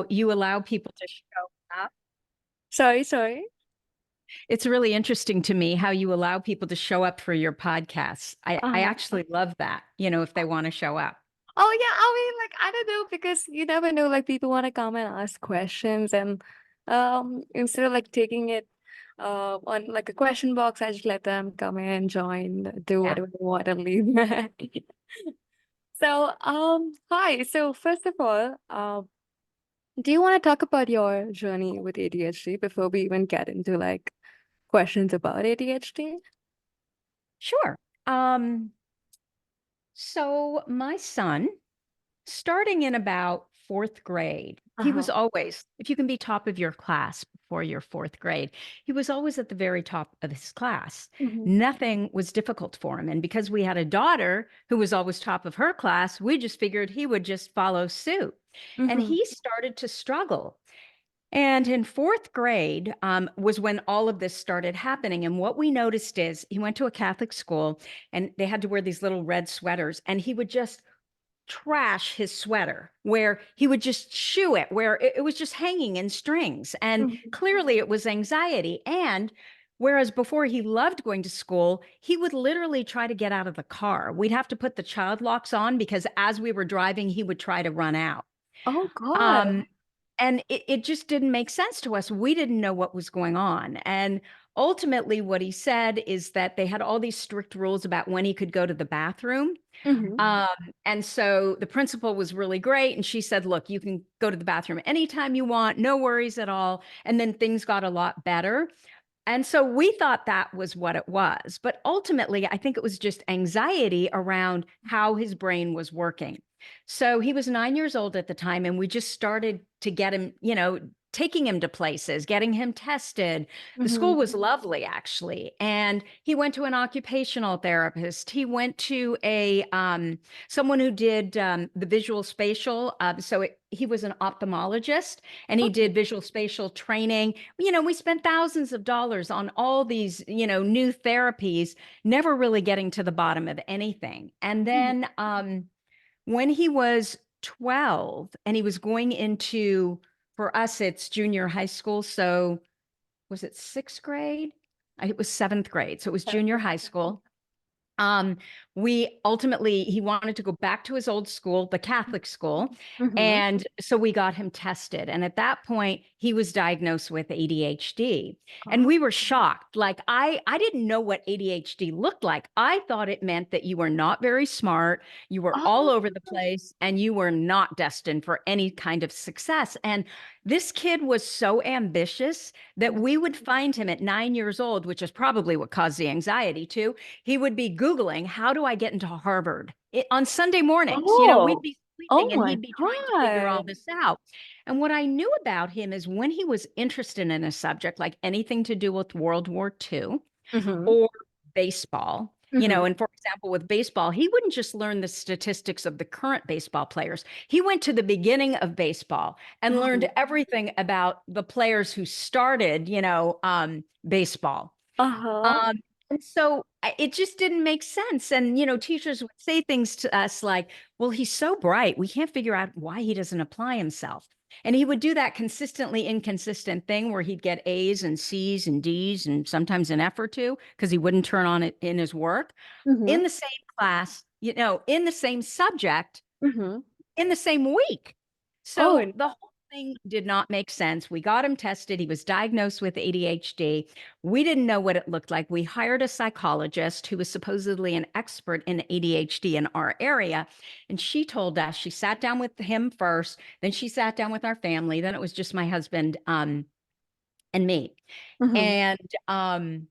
you allow people to show up. Sorry. It's really interesting to me how you allow people to show up for your podcasts. I Uh-huh. actually love that, if they want to show up. Oh yeah, I mean, like I don't know because you never know. Like people want to come and ask questions, and instead of like taking it on like a question box, I just let them come in, join, do Yeah. whatever they want, and leave. So hi. So first of all, do you want to talk about your journey with ADHD before we even get into like questions about ADHD? Sure. Um, so my son, starting in about fourth grade, he was Uh-huh. always, if you can be top of your class before your fourth grade, he was always at the very top of his class. Mm-hmm. Nothing was difficult for him. And because we had a daughter who was always top of her class, we just figured he would just follow suit. And Mm-hmm. he started to struggle. And in fourth grade was when all of this started happening. And what we noticed is he went to a Catholic school and they had to wear these little red sweaters, and he would just trash his sweater where he would just shoe it, where it was just hanging in strings. And Mm-hmm. clearly it was anxiety. And whereas before he loved going to school, he would literally try to get out of the car. We'd have to put the child locks on because as we were driving, he would try to run out. Oh God. Um, and it just didn't make sense to us. We didn't know what was going on. And ultimately, what he said is that they had all these strict rules about when he could go to the bathroom. Mm-hmm. Um, and so the principal was really great. And she said, look, you can go to the bathroom anytime you want, no worries at all. And then things got a lot better. And so we thought that was what it was. But ultimately, I think it was just anxiety around how his brain was working. So he was 9 years old at the time, and we just started to get him, taking him to places, getting him tested. The school Mm-hmm. was lovely, actually. And he went to an occupational therapist. He went to a someone who did the visual spatial. He was an ophthalmologist and he did visual spatial training. We spent thousands of dollars on all these, new therapies, never really getting to the bottom of anything. And then when he was 12 and he was going into, for us, it's junior high school. So was it sixth grade? It was seventh grade. So it was junior high school. Um, he wanted to go back to his old school, the Catholic school. Mm-hmm. And so we got him tested. And at that point, he was diagnosed with ADHD. And Oh. we were shocked. Like I didn't know what ADHD looked like. I thought it meant that you were not very smart, you were all Oh. over the place, and you were not destined for any kind of success. And this kid was so ambitious that we would find him at 9 years old, which is probably what caused the anxiety too. He would be Googling, how do I get into Harvard? On Sunday mornings, we'd Oh. be Oh sleeping and my he'd be trying to figure all God. this out. And what I knew about him is when he was interested in a subject, like anything to do with World War II Mm-hmm. or baseball, Mm-hmm. and for example, with baseball, he wouldn't just learn the statistics of the current baseball players. He went to the beginning of baseball and learned Oh. everything about the players who started, baseball. Uh-huh. Um, and so it just didn't make sense. And, teachers would say things to us like, well, he's so bright. We can't figure out why he doesn't apply himself. And he would do that consistently inconsistent thing where he'd get A's and C's and D's and sometimes an F or two because he wouldn't turn on it in his work Mm-hmm. in the same class, in the same subject Mm-hmm. in the same week. Oh. So the whole thing did not make sense. We got him tested. He was diagnosed with ADHD. We didn't know what it looked like. We hired a psychologist who was supposedly an expert in ADHD in our area. And she told us, she sat down with him first, then she sat down with our family. Then it was just my husband and me. Mm-hmm. And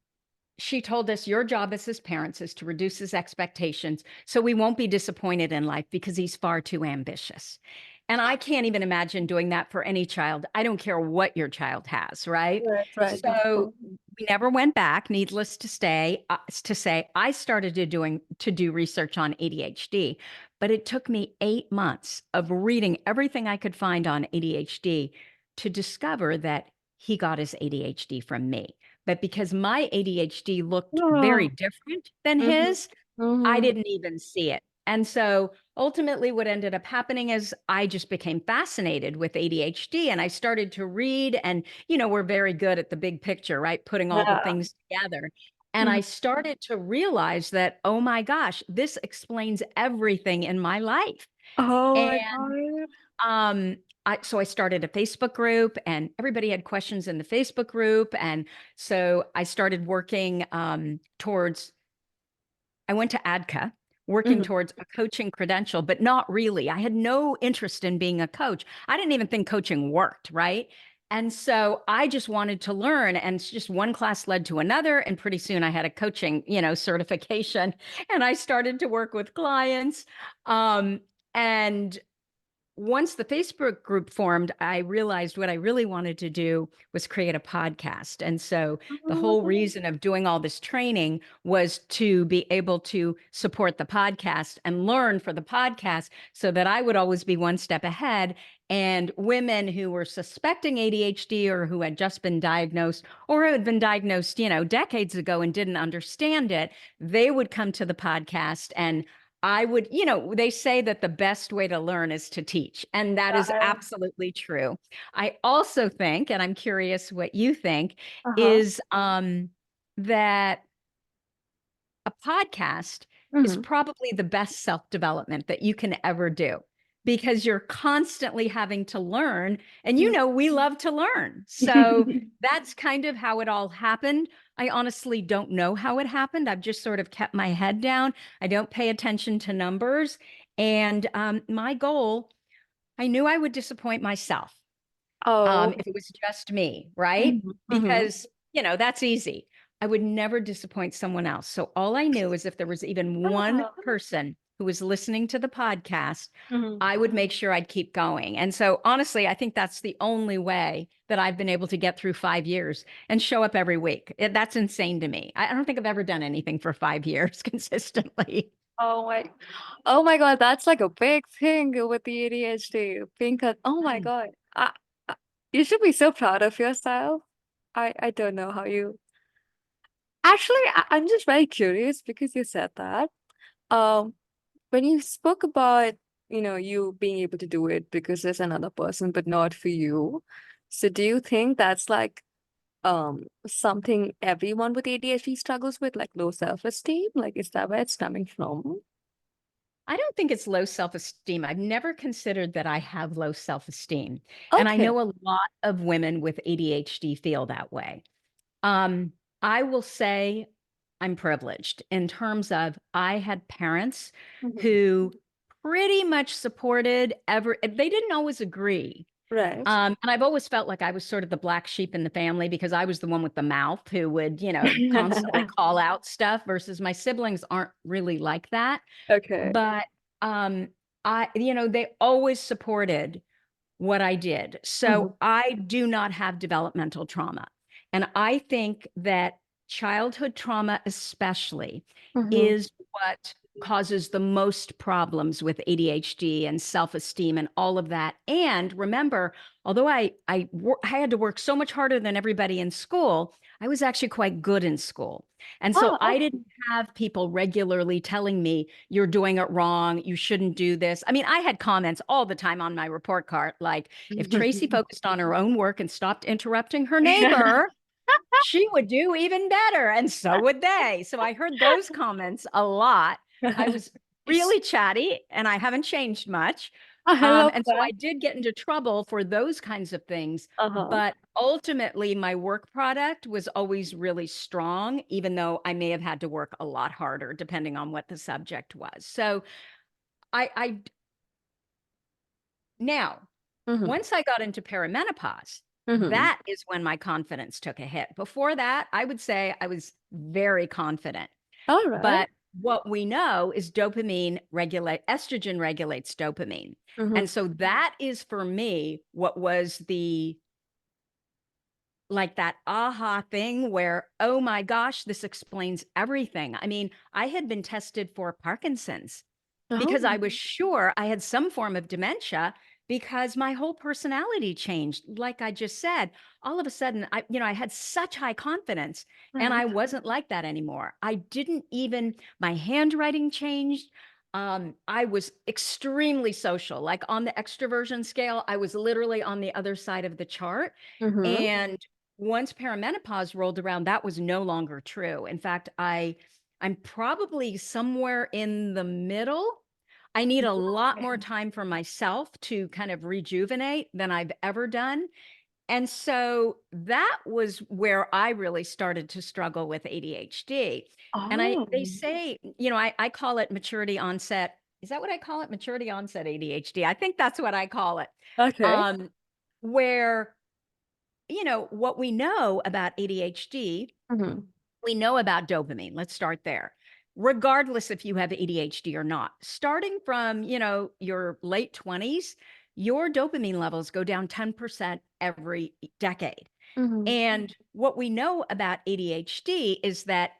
she told us, your job as his parents is to reduce his expectations so we won't be disappointed in life because he's far too ambitious. And I can't even imagine doing that for any child. I don't care what your child has, right? Right. Of So course. we never went back. Needless to say, I started to do research on ADHD, but it took me 8 months of reading everything I could find on ADHD to discover that he got his ADHD from me. But because my ADHD looked very Oh. different than Mm-hmm. his, I Mm-hmm. didn't even see it. And so ultimately, what ended up happening is I just became fascinated with ADHD and I started to read. And, we're very good at the big picture, right? Putting all the Yeah. things together. And Mhm. I started to realize that, oh my gosh, this explains everything in my life. Oh And my God. um, so I started a Facebook group and everybody had questions in the Facebook group. And so I started working towards I went to ADCA working Mhm. towards a coaching credential, but not really. I had no interest in being a coach. I didn't even think coaching worked, right? And so I just wanted to learn, and it's just one class led to another. And pretty soon I had a coaching, certification, and I started to work with clients. And once the Facebook group formed, I realized what I really wanted to do was create a podcast. And so the whole Oh. reason of doing all this training was to be able to support the podcast and learn for the podcast so that I would always be one step ahead. And women who were suspecting ADHD or who had just been diagnosed or had been diagnosed, decades ago and didn't understand it, they would come to the podcast and I would, they say that the best way to learn is to teach, and that is Right. absolutely true. I also think, and I'm curious what you think, Uh-huh. is that a podcast is Mhm. probably the best self-development that you can ever do because you're constantly having to learn. And we love to learn. So that's kind of how it all happened. I honestly don't know how it happened. I've just sort of kept my head down. I don't pay attention to numbers. And my goal, I knew I would disappoint myself Oh. if it was just me, right? Mhm. Mhm. Because, that's easy. I would never disappoint someone else. So all I knew is if there was even one Oh. person who was listening to the podcast, Mhm. I would make sure I'd keep going. And so honestly, I think that's the only way that I've been able to get through 5 years and show up every week. That's insane to me. I don't think I've ever done anything for 5 years consistently. Oh my oh my God, that's like a big thing with the ADHD. Being cut. Oh my Mm. God. I, you should be so proud of yourself. I don't know how you actually I'm just very curious because you said that. Um when you spoke about, you being able to do it because there's another person, but not for you. So do you think that's like something everyone with ADHD struggles with, like low self-esteem? Like, is that where it's coming from? I don't think it's low self-esteem. I've never considered that I have low self-esteem. And I Okay. know a lot of women with ADHD feel that way. Um, I will say I'm privileged in terms of I had parents Mhm. who pretty much supported they didn't always agree. Right. And I've always felt like I was sort of the black sheep in the family because I was the one with the mouth who would, constantly call out stuff versus my siblings aren't really like that. Okay. But um, they always supported what I did. Mhm. So I do not have developmental trauma. And I think that childhood trauma, especially, Mhm. is what causes the most problems with ADHD and self-esteem and all of that. And remember, although I had to work so much harder than everybody in school, I was actually quite good in school. And so Oh, I okay. didn't have people regularly telling me, you're doing it wrong, you shouldn't do this. I mean, I had comments all the time on my report card, like, if Tracy focused on her own work and stopped interrupting her neighbor, she would do even better. And so would they. So I heard those comments a lot. I was really chatty and I haven't changed much. I love And so that. I did get into trouble for those kinds of things. Uh-huh. But ultimately, my work product was always really strong, even though I may have had to work a lot harder, depending on what the subject was. So I now, Mhm. once I got into perimenopause, Mhm. that is when my confidence took a hit. Before that, I would say I was very confident. All right. But what we know is estrogen regulates dopamine. Mhm. And so that is for me what was like that aha thing where, oh my gosh, this explains everything. I mean, I had been tested for Parkinson's because I Oh. was sure I had some form of dementia because my whole personality changed. Like I just said, all of a sudden, I had such high confidence and Right. I wasn't like that anymore. I didn't even, my handwriting changed. I was extremely social. Like on the extroversion scale, I was literally on the other side of the chart. Mm-hmm. And once perimenopause rolled around, that was no longer true. In fact, I'm probably somewhere in the middle. I need a lot more Okay. time for myself to kind of rejuvenate than I've ever done. And so that was where I really started to struggle with ADHD. And Oh, they say, I call it maturity onset. Is that what I call it? Maturity onset ADHD. I think that's what I call it. okay. Um, where, what we know about ADHD, Mm-hmm. we know about dopamine. Let's start there. Regardless if you have ADHD or not, starting from, your late 20s, your dopamine levels go down 10% every decade. Mm-hmm. And what we know about ADHD is that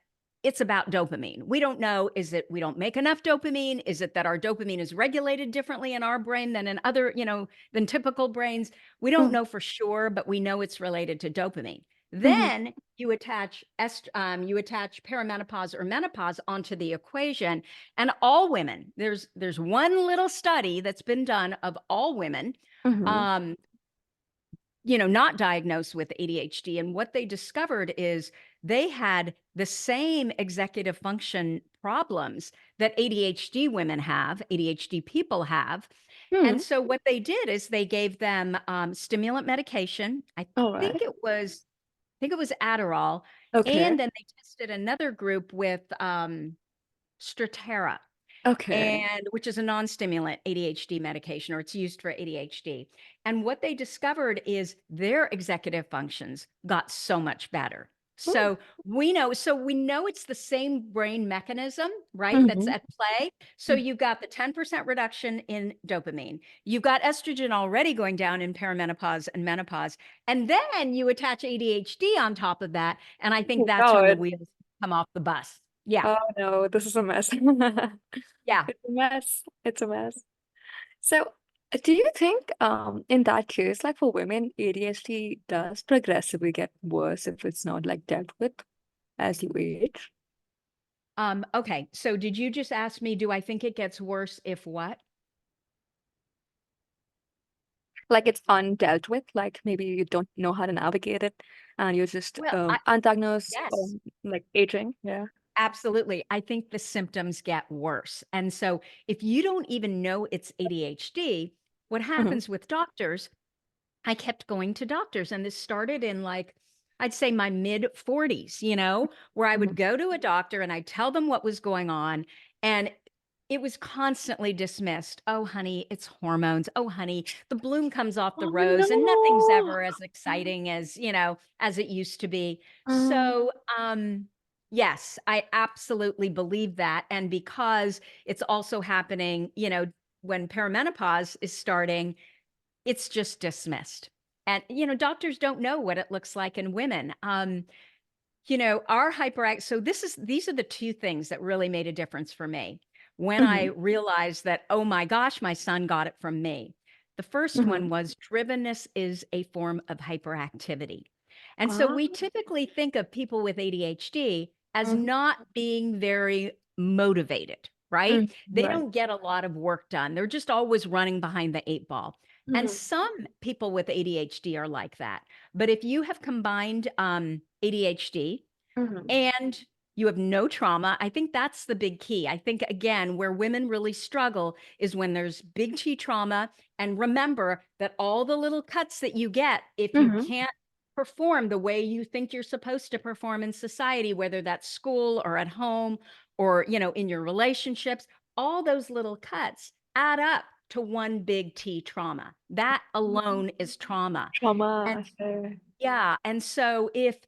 it's about dopamine. We don't know, is it we don't make enough dopamine? Is it that our dopamine is regulated differently in our brain than in other, than typical brains? We don't know for sure, but we know it's related to dopamine. Mm-hmm. Then you attach perimenopause or menopause onto the equation, and all women. There's one little study that's been done of all women, Mm-hmm. um, not diagnosed with ADHD. And what they discovered is they had the same executive function problems that ADHD women have, ADHD people have. Hmm. And so what they did is they gave them stimulant medication. All Think right. it was, I think it was Adderall. Okay. And then they tested another group with Strattera, Okay. and which is a non-stimulant ADHD medication, or it's used for ADHD. And what they discovered is their executive functions got so much better. Hmm. So we know it's the same brain mechanism, right? That's Mm-hmm. at play. So you've got the 10% reduction in dopamine. You've got estrogen already going down in perimenopause and menopause. And then you attach ADHD on top of that. And I think Oh, that's when the God. wheels come off the bus. Yeah. Oh no, this is a mess. Yeah. It's a mess. It's a mess. So, do you think, in that case, like for women, ADHD does progressively get worse if it's not like dealt with as you age? Okay. So did you just ask me, do I think it gets worse if what? Like it's undealt with, like maybe you don't know how to navigate it and you're just Well, undiagnosed yes, like aging. Yeah. absolutely. I think the symptoms get worse. And so if you don't even know it's ADHD, what Hmm. happens with doctors, I kept going to doctors, and this started in like, I'd say my mid 40s, where I Hmm. would go to a doctor and I'd tell them what was going on. And it was constantly dismissed. Oh, honey, it's hormones. Oh, honey, the bloom comes off the Oh rose and nothing's no. ever as exciting as, as it used to be. Mm, So, yes, I absolutely believe that. And because it's also happening, when perimenopause is starting, it's just dismissed. And, doctors don't know what it looks like in women. Our hyperact so these are the two things that really made a difference for me when I mhm, realized that, oh my gosh, my son got it from me. The first mhm. one was drivenness is a form of hyperactivity. And so Ah, we typically think of people with ADHD as mhm, not being very motivated, right? mm, They right. don't get a lot of work done. They're just always running behind the eight ball. And Mhm, some people with ADHD are like that. But if you have combined ADHD mhm, and you have no trauma, I think that's the big key. I think, again, where women really struggle is when there's big T trauma. And remember that all the little cuts that you get, if you mhm. can't perform the way you think you're supposed to perform in society, whether that's school or at home or, in your relationships, all those little cuts add up to one big T trauma. That alone is trauma. And Trauma. Okay. yeah, and so if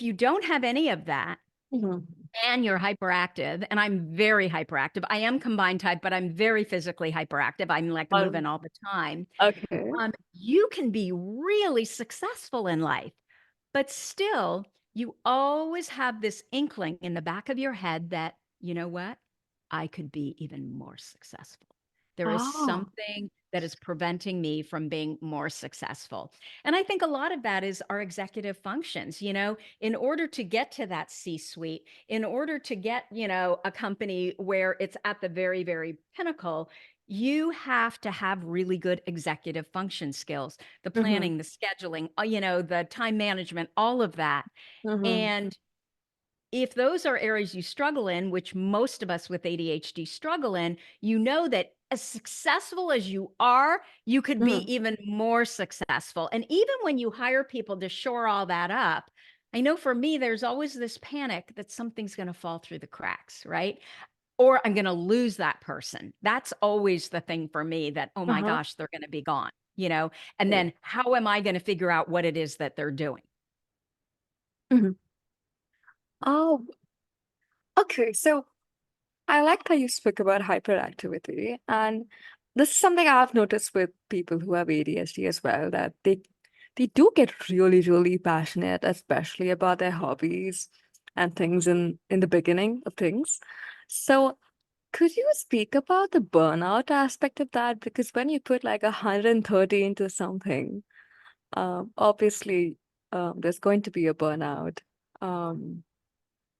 you don't have any of that Mhm. and you're hyperactive, and I'm very hyperactive. I am combined type, but I'm very physically hyperactive. I'm like moving Um, all the time. okay. You can be really successful in life, but still, you always have this inkling in the back of your head that, you know what? I could be even more successful. There is Oh. something that is preventing me from being more successful? And I think a lot of that is our executive functions. In order to get to that C-suite, in order to get, a company where it's at the very, very pinnacle, you have to have really good executive function skills, the Mm-hmm. planning, the scheduling, the time management, all of that. Mm-hmm. And if those are areas you struggle in, which most of us with ADHD struggle in, that as successful as you are, you could be Mm-hmm. even more successful. And even when you hire people to shore all that up, I know for me, there's always this panic that something's going to fall through the cracks, right? Or I'm going to lose that person. That's always the thing for me that, oh my Uh-huh. gosh, they're going to be gone. And Right. then how am I going to figure out what it is that they're doing? Mm-hmm. Oh, okay. So I liked how you spoke about hyperactivity, and this is something I've noticed with people who have ADHD as well, that they do get really, really passionate, especially about their hobbies and things in the beginning of things. So could you speak about the burnout aspect of that? Because when you put like 130 into something, obviously, there's going to be a burnout. Um,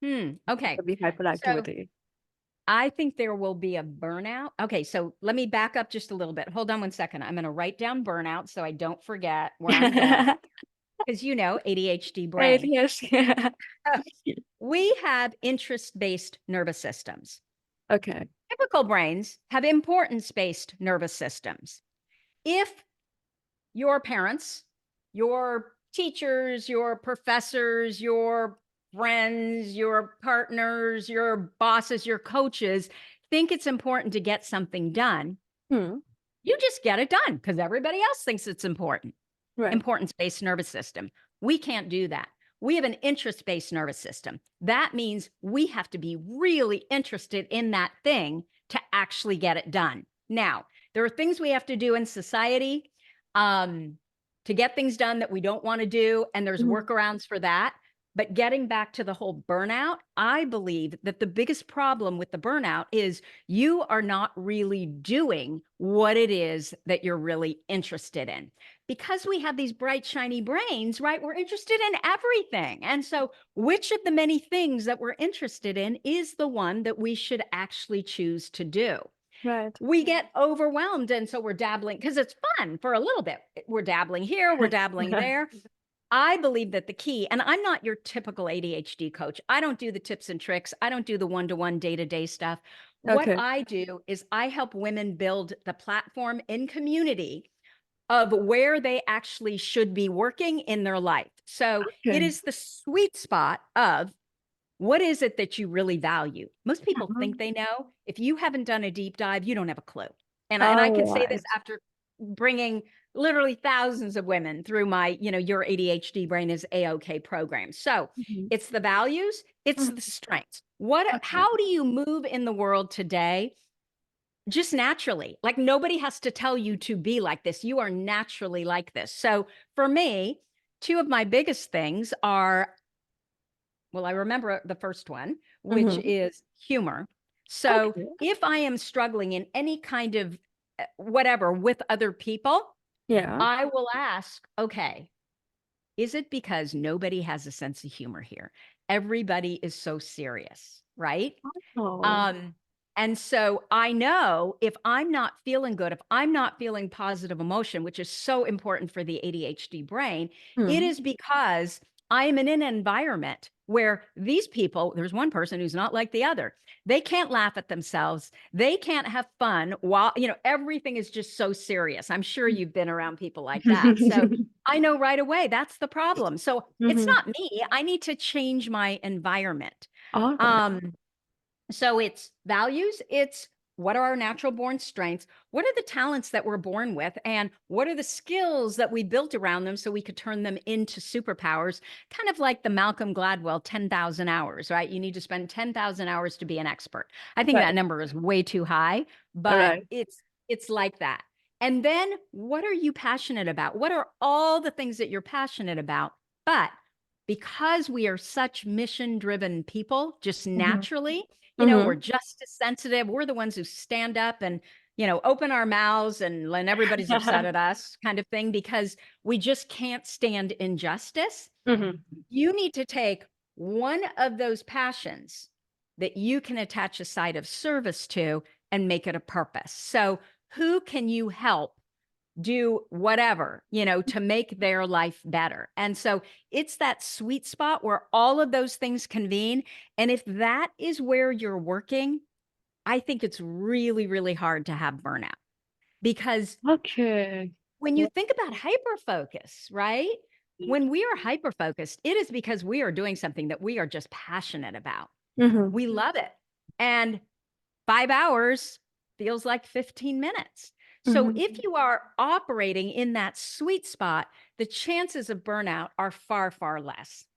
Okay. there'll be So hyperactivity. I think there will be a burnout. Okay, so let me back up just a little bit. Hold on one second. I'm going to write down burnout so I don't forget where I'm going because ADHD brain. ADHD. We have interest-based nervous systems. Okay. Typical brains have importance-based nervous systems. If your parents, your teachers, your professors, your friends, your partners, your bosses, your coaches think it's important to get something done, Hmm. you just get it done because everybody else thinks it's important. Right. Importance-based nervous system. We can't do that. We have an interest-based nervous system. That means we have to be really interested in that thing to actually get it done. Now, there are things we have to do in society um, to get things done that we don't want to do, and there's Mhm. workarounds for that. But getting back to the whole burnout, I believe that the biggest problem with the burnout is you are not really doing what it is that you're really interested in. Because we have these bright, shiny brains, right? We're interested in everything. And so, which of the many things that we're interested in is the one that we should actually choose to do? Right. We get overwhelmed. And so, we're dabbling because it's fun for a little bit. We're dabbling here, we're dabbling there. I believe that the key, and I'm not your typical ADHD coach. I don't do the tips and tricks. I don't do the one-to-one day-to-day stuff. What Okay. I do is I help women build the platform in community of where they actually should be working in their life. So it Okay. is the sweet spot of what is it that you really value? Most people think Mhm. they know. If you haven't done a deep dive, you don't have a clue. And I can All say this right. after bringing literally thousands of women through my, your ADHD brain is A-OK program. So Mhm. it's the values, it's Mhm. the strengths. Okay. How do you move in the world today? Just naturally. Like nobody has to tell you to be like this. You are naturally like this. So for me, two of my biggest things are, well, I remember the first one, which Mhm. is humor. So Okay. if I am struggling in any kind of whatever with other people, Yeah. I will ask, okay, is it because nobody has a sense of humor here? Everybody is so serious, right? Oh. Um, and so I know if I'm not feeling good, if I'm not feeling positive emotion, which is so important for the ADHD brain, it Hmm. is because I am in an environment where these people, there's one person who's not like the other. They can't laugh at themselves. They can't have fun while, everything is just so serious. I'm sure you've been around people like that. So I know right away that's the problem. So it's Mhm. not me. I need to change my environment. All right. Um, so it's values, it's what are our natural born strengths? What are the talents that we're born with? And what are the skills that we built around them so we could turn them into superpowers? Kind of like the Malcolm Gladwell 10,000 hours, right? You need to spend 10,000 hours to be an expert. I think Right. that number is way too high, All but right. it's like that. And then what are you passionate about? What are all the things that you're passionate about? But because we are such mission driven people, just Mhm. naturally, we're Mhm. just as sensitive. We're the ones who stand up and open our mouths and when everybody's upset at us kind of thing, because we just can't stand injustice. Mhm. You need to take one of those passions that you can attach a side of service to and make it a purpose. So, who can you help do whatever, to make their life better? And so it's that sweet spot where all of those things convene. And if that is where you're working, I think it's really, really hard to have burnout because Okay. when you Yeah. think about hyperfocus, right? When we are hyperfocused, it is because we are doing something that we are just passionate about. Mhm. We love it. And 5 hours feels like 15 minutes. So Mhm. if you are operating in that sweet spot, the chances of burnout are far, far less.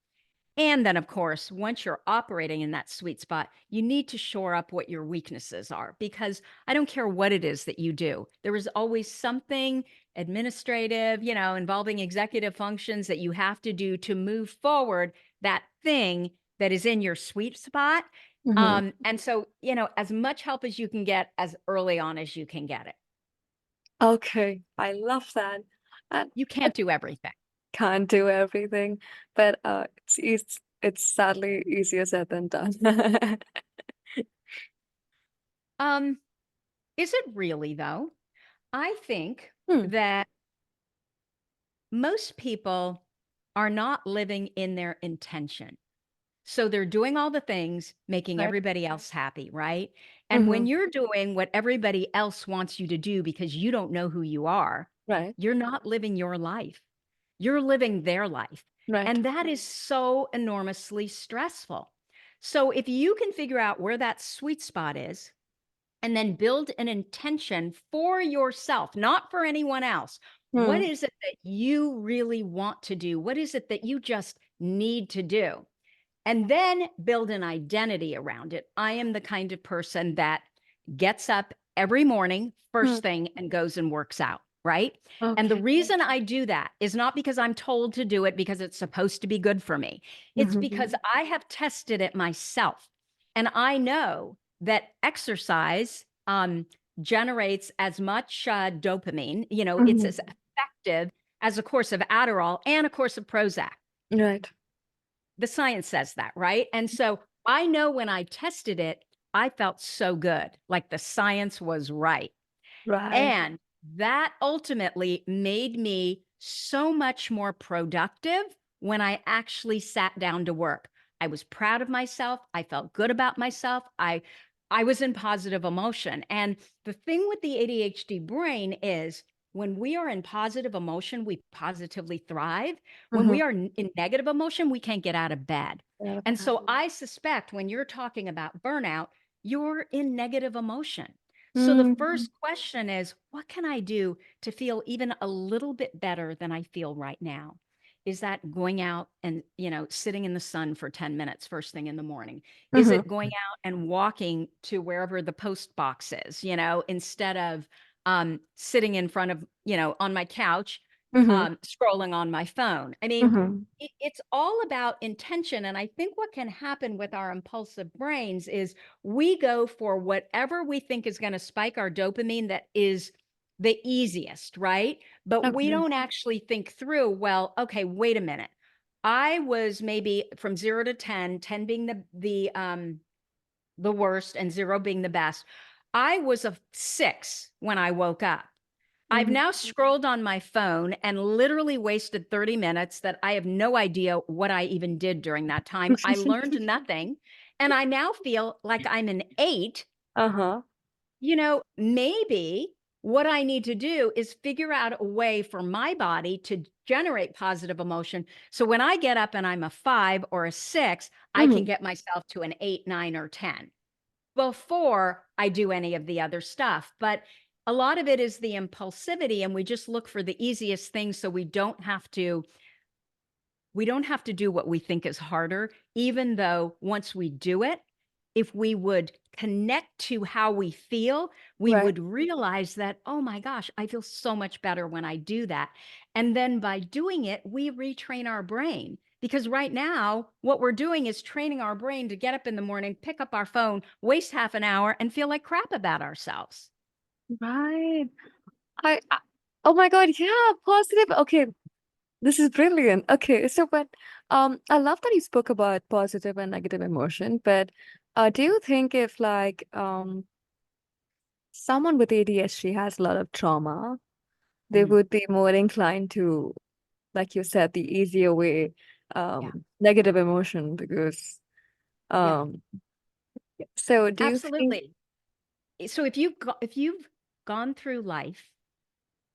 And then, of course, once you're operating in that sweet spot, you need to shore up what your weaknesses are, because I don't care what it is that you do. There is always something administrative, involving executive functions that you have to do to move forward that thing that is in your sweet spot. Mhm. And so, as much help as you can get as early on as you can get it. Okay, I love that. And You I can't do everything. can't do everything, but it's sadly easier said than done. Um, is it really though? I think Hmm. that most people are not living in their intention. So they're doing all the things, making Right. everybody else happy, right? And when Mhm. you're doing what everybody else wants you to do because you don't know who you are, Right. you're not living your life. You're living their life. Right. And that is so enormously stressful. So if you can figure out where that sweet spot is, and then build an intention for yourself, not for anyone else. What Hmm. is it that you really want to do? What is it that you just need to do? And then build an identity around it. I am the kind of person that gets up every morning, Hmm. first thing, and goes and works out, right? And the Okay. reason I do that is not because I'm told to do it because it's supposed to be good for me. It's because Mhm. I have tested it myself. And I know that exercise generates as much dopamine, it's as Mhm. effective as a course of Adderall and a course of Prozac. Right. The science says that, right? And so I know when I tested it, I felt so good, like the science was right. Right. And that ultimately made me so much more productive when I actually sat down to work. I was proud of myself. I felt good about myself. I was in positive emotion. And the thing with the ADHD brain is when we are in positive emotion, we positively thrive. When Mhm. we are in negative emotion, we can't get out of bed. Yeah. And so I suspect when you're talking about burnout, you're in negative emotion. So the Mhm. first question is, what can I do to feel even a little bit better than I feel right now? Is that going out and, sitting in the sun for 10 minutes first thing in the morning? Is Mhm. it going out and walking to wherever the post box is, instead of sitting in front of, on my couch, Mhm. scrolling on my phone? I mean, Mhm. it's all about intention. And I think what can happen with our impulsive brains is we go for whatever we think is going to spike our dopamine that is the easiest, right? But we Okay. don't actually think through, well, okay, wait a minute. I was maybe from 0 to 10, 10 being the worst and 0 being the best. I was a 6 when I woke up. I've Mhm. now scrolled on my phone and literally wasted 30 minutes that I have no idea what I even did during that time. I learned nothing. And I now feel like I'm an 8. Uh-huh. Maybe what I need to do is figure out a way for my body to generate positive emotion. So when I get up and I'm a 5 or a 6, I can Mhm. get myself to an 8, 9, or 10 before I do any of the other stuff. But a lot of it is the impulsivity, and we just look for the easiest things so we don't have to do what we think is harder, even though once we do it, if we would connect to how we feel, we Right. would realize that, oh my gosh, I feel so much better when I do that. And then by doing it, we retrain our brain. Because right now, what we're doing is training our brain to get up in the morning, pick up our phone, waste half an hour, and feel like crap about ourselves. Right. I oh my God, yeah, positive. Okay, this is brilliant. Okay, so but I love that you spoke about positive and negative emotion, but do you think if like someone with ADHD has a lot of trauma, they Mhm. would be more inclined to, like you said, the easier way, Yeah, negative emotion because yeah, um so do you think absolutely. So if you've gone through life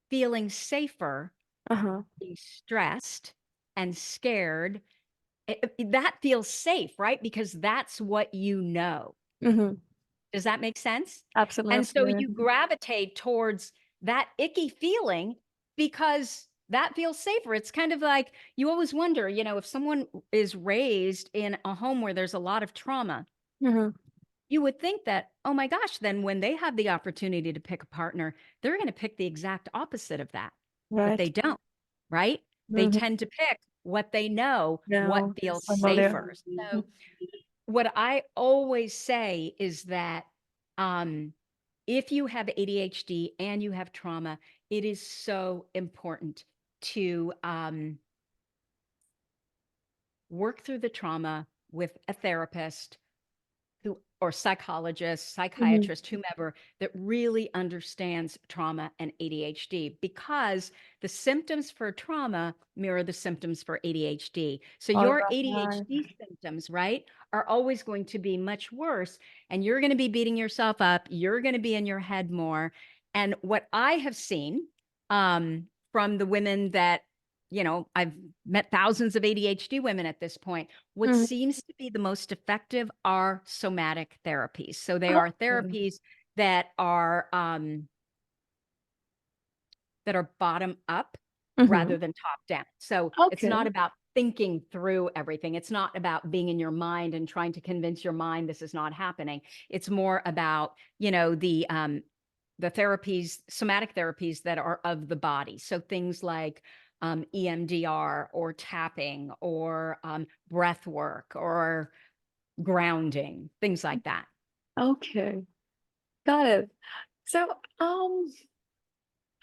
feeling safer, uh-huh. being stressed and scared, that feels safe, right? Because that's what you know. Mm-hmm. Does that make sense? And so Absolutely. you gravitate towards that icky feeling because that feels safer. It's kind of like you always wonder, if someone is raised in a home where there's a lot of trauma, Mm-hmm. you would think that, oh my gosh, then when they have the opportunity to pick a partner, they're going to pick the exact opposite of that. But they Right. don't, right? They Mm-hmm. tend to pick what they know, what No, feels familiar. safer. So what I always say is that if you have ADHD and you have trauma, it is so important to work through the trauma with a therapist who or psychologist, Mm-hmm. psychiatrist, whomever that really understands trauma and ADHD because the symptoms for trauma mirror the symptoms for ADHD. So All your right. ADHD symptoms, right, are always going to be much worse and you're going to be beating yourself up, you're going to be in your head more. And what I have seen from the women that I've met thousands of ADHD women at this point. What Mhm. seems to be the most effective are somatic therapies. So they are Okay. therapies that are bottom up Mhm. rather than top down. So it's Okay. not about thinking through everything. It's not about being in your mind and trying to convince your mind this is not happening. It's more about, the therapies, somatic therapies that are of the body. So things like EMDR or tapping or breath work or grounding, things like that. Okay. Got it. So,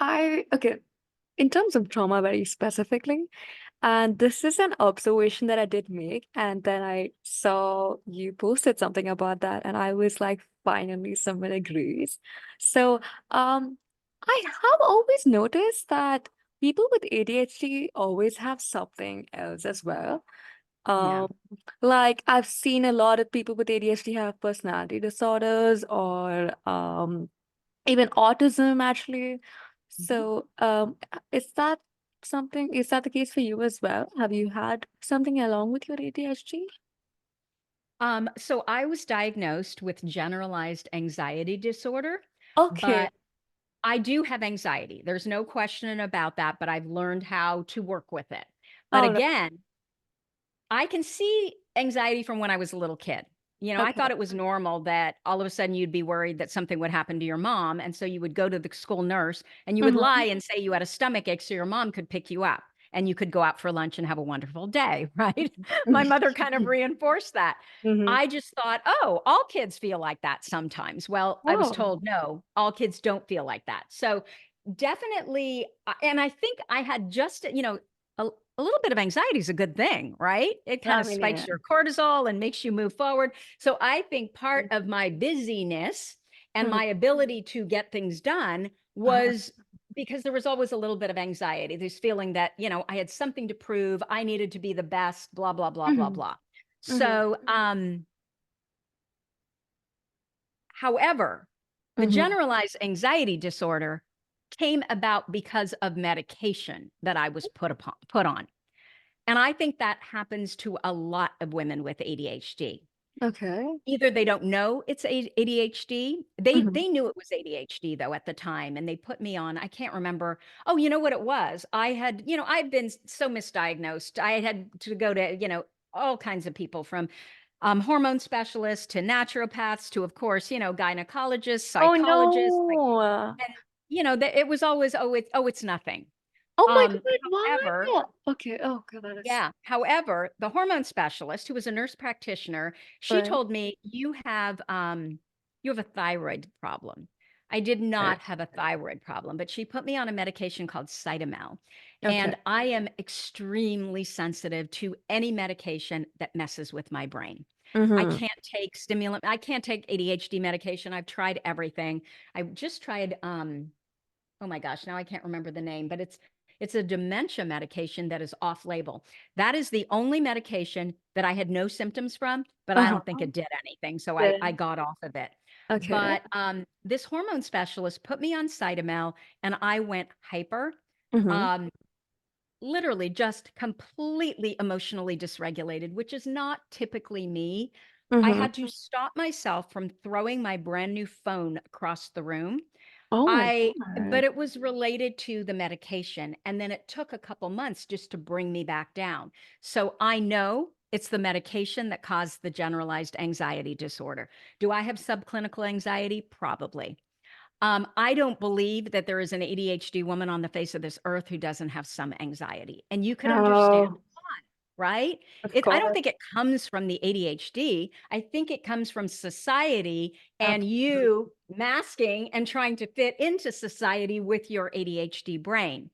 okay, in terms of trauma very specifically, and this is an observation that I did make, and then I saw you posted something about that, and I was like, finally, someone agrees. So, I have always noticed that people with ADHD always have something else as well. Yeah. Um, like I've seen a lot of people with ADHD have personality disorders or even autism actually. Mhm. So, is that the case for you as well? Have you had something along with your ADHD? So I was diagnosed with generalized anxiety disorder, Okay. but I do have anxiety. There's no question about that, but I've learned how to work with it. But All right. again, I can see anxiety from when I was a little kid. I Okay. thought it was normal that all of a sudden you'd be worried that something would happen to your mom. And so you would go to the school nurse and you would Mm-hmm. lie and say you had a stomach ache so your mom could pick you up and you could go out for lunch and have a wonderful day, right? My mother kind of reinforced that. Mm-hmm. I just thought, oh, all kids feel like that sometimes. Well, I was Oh. told, no, all kids don't feel like that. So definitely, and I think I had just, a little bit of anxiety is a good thing, right? It kind I of mean, yeah. spikes your cortisol and makes you move forward. So I think part of my busyness and Mhm. my ability to get things done Uh-huh. was because there was always a little bit of anxiety, this feeling that, I had something to prove, I needed to be the best, blah, blah, blah, blah, Mhm. blah. Mhm. So, however, the Mhm. generalized anxiety disorder came about because of medication that I was put on. And I think that happens to a lot of women with ADHD. Okay. Either they don't know it's ADHD. They Mhm. they knew it was ADHD though at the time, and they put me on. I can't remember. Oh, you know what it was? I've been so misdiagnosed. I had to go to all kinds of people from hormone specialists to naturopaths to, of course, gynecologists, Oh psychologists. no. And that it was always it's nothing. Oh my Um, God, however, why? Okay. Oh God, that is yeah. However, the hormone specialist, who was a nurse practitioner, she right. told me you have a thyroid problem. I did Okay. not have a thyroid problem, but she put me on a medication called Cytomel. Okay. And I am extremely sensitive to any medication that messes with my brain. I Mm-hmm. can't take stimulant. I can't take ADHD medication. I've tried everything. I just tried oh my gosh, now I can't remember the name, but it's a dementia medication that is off label. That is the only medication that I had no symptoms from, but I don't think Uh-huh. it did anything. So I Then got off of it. okay. But this hormone specialist put me on Cytomel and I went hyper. Mm-hmm. Um, Literally just completely emotionally dysregulated, which is not typically me. I Mm-hmm. had to stop myself from throwing my brand new phone across the room. Oh my But God. it was related to the medication. And then it took a couple months just to bring me back down. So I know it's the medication that caused the generalized anxiety disorder. Do I have subclinical anxiety? Probably. I don't believe that there is an ADHD woman on the face of this earth who doesn't have some anxiety. And you could understand No, why, right? of I don't course. think it comes from the ADHD. I think it comes from society and Absolutely. you masking and trying to fit into society with your ADHD brain.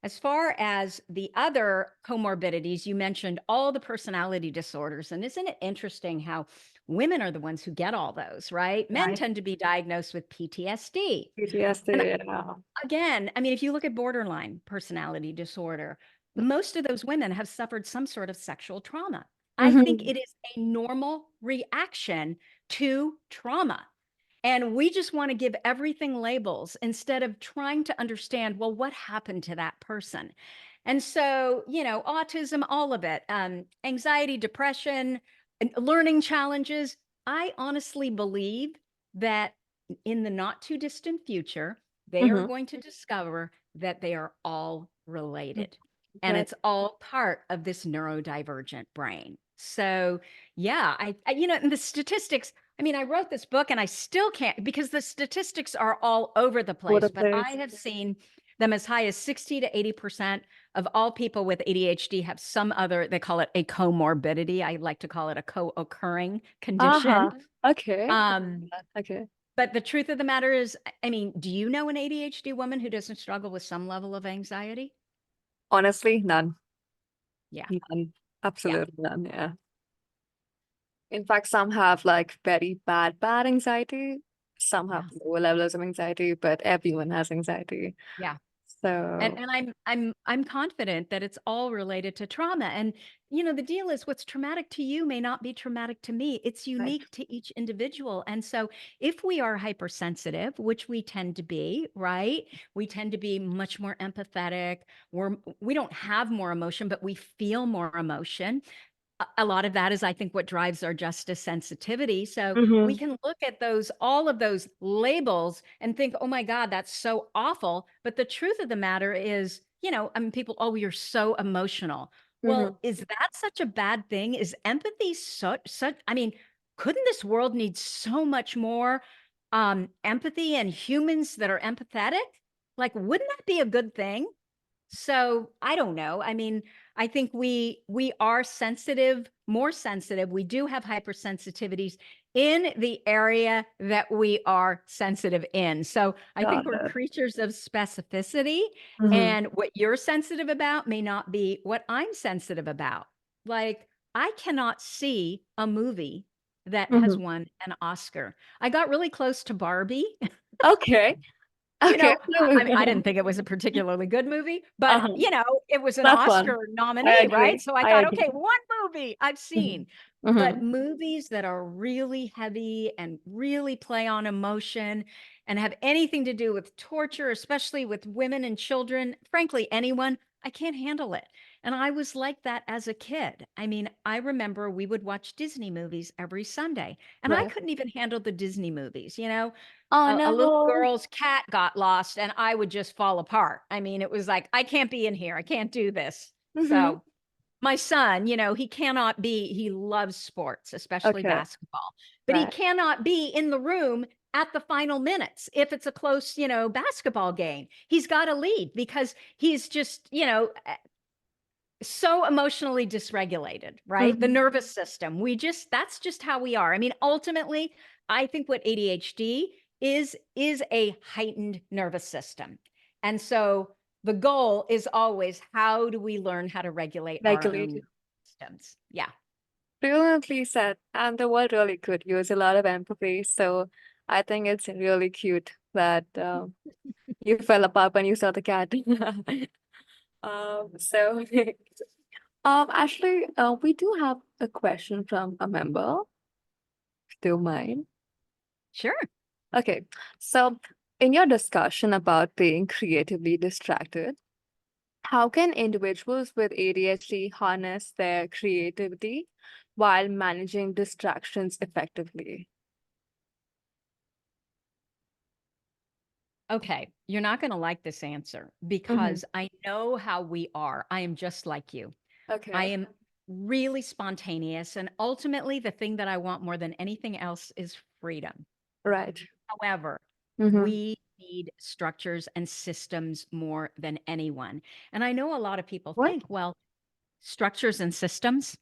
As far as the other comorbidities, you mentioned all the personality disorders. And isn't it interesting how women are the ones who get all those, right? Men Right. tend to be diagnosed with PTSD. And PTSD, yeah. again, I mean, if you look at borderline personality disorder, most of those women have suffered some sort of sexual trauma. I think Mm-hmm. it is a normal reaction to trauma. And we just want to give everything labels instead of trying to understand, well, what happened to that person? And so, autism, all of it, anxiety, depression, and learning challenges. I honestly believe that in the not too distant future, they are Mm-hmm. going to discover that they are all related. And Right. it's all part of this neurodivergent brain. So, yeah, and the statistics, I mean, I wrote this book and I still can't because the statistics are all over the What a place, but I place. have seen them as high as 60 to 80% of all people with ADHD have some other, they call it a comorbidity. I like to call it a co-occurring condition. Uh-huh. Okay. Um, Okay. but the truth of the matter is, I mean, do you know an ADHD woman who doesn't struggle with some level of anxiety? Honestly, none. Yeah. None. Yeah. Absolutely none. Yeah. In fact, some have like very bad anxiety. Some have Yeah. lower levels of anxiety, but everyone has anxiety. Yeah. And So, and I'm confident that it's all related to trauma. And the deal is what's traumatic to you may not be traumatic to me. It's right. unique to each individual. And so if we are hypersensitive, which we tend to be, right? We tend to be much more empathetic. We don't have more emotion, but we feel more emotion. A lot of that is, I think, what drives our justice sensitivity. So we Mm-hmm. can look at all of those labels and think, oh my God, that's so awful. But the truth of the matter is, I mean, people, oh, you're so emotional. Mm-hmm. Well, is that such a bad thing? Is empathy such, I mean, couldn't this world need so much more empathy and humans that are empathetic? Like, wouldn't that be a good thing? So I don't know. I mean, I think we are sensitive, more sensitive. We do have hypersensitivities in the area that we are sensitive in. So I think Got we're it. creatures of specificity, Mm-hmm. and what you're sensitive about may not be what I'm sensitive about. Like, I cannot see a movie that has Mm-hmm. won an Oscar. I got really close to Barbie. Okay. you Okay. know, I didn't think it was a particularly good movie, but Uh-huh. it was an That's one. Oscar I nominee, right? agree. So I I thought, agree. okay, one movie I've Mm-hmm. seen. But Mm-hmm. movies that are really heavy and really play on emotion and have anything to do with torture, especially with women and children, frankly, anyone, I can't handle it. And I was like that as a kid. I mean, I remember we would watch Disney movies every Sunday, and I Right. couldn't even handle the Disney movies, Oh a little no. girl's cat got lost and I would just fall apart. I mean, it was like, I can't be in here. I can't do this. Mm-hmm. So my son, he loves sports, especially Okay. basketball, but he Right. cannot be in the room at the final minutes if it's a close, basketball game. He's got to leave because he's just, so emotionally dysregulated, right? The Mm-hmm. nervous system. That's just how we are. I mean, ultimately, I think what ADHD is a heightened nervous system. And so the goal is always, how do we learn how to regulate our own Regulated. systems? Yeah. Brilliantly said. And the world really could use a lot of empathy. So I think it's really cute that you fell apart when you saw the cat. So actually, we do have a question from a member. If you don't mind. Sure. Okay, so in your discussion about being creatively distracted, how can individuals with ADHD harness their creativity while managing distractions effectively? Okay, you're not going to like this answer Mm-hmm. because I know how we are. I am just like you. I Okay, am really spontaneous. And ultimately, the thing that I want more than anything else is freedom. right. However, Mm-hmm. we need structures and systems more than anyone. And I know a lot of people What? think, well, structures and systems.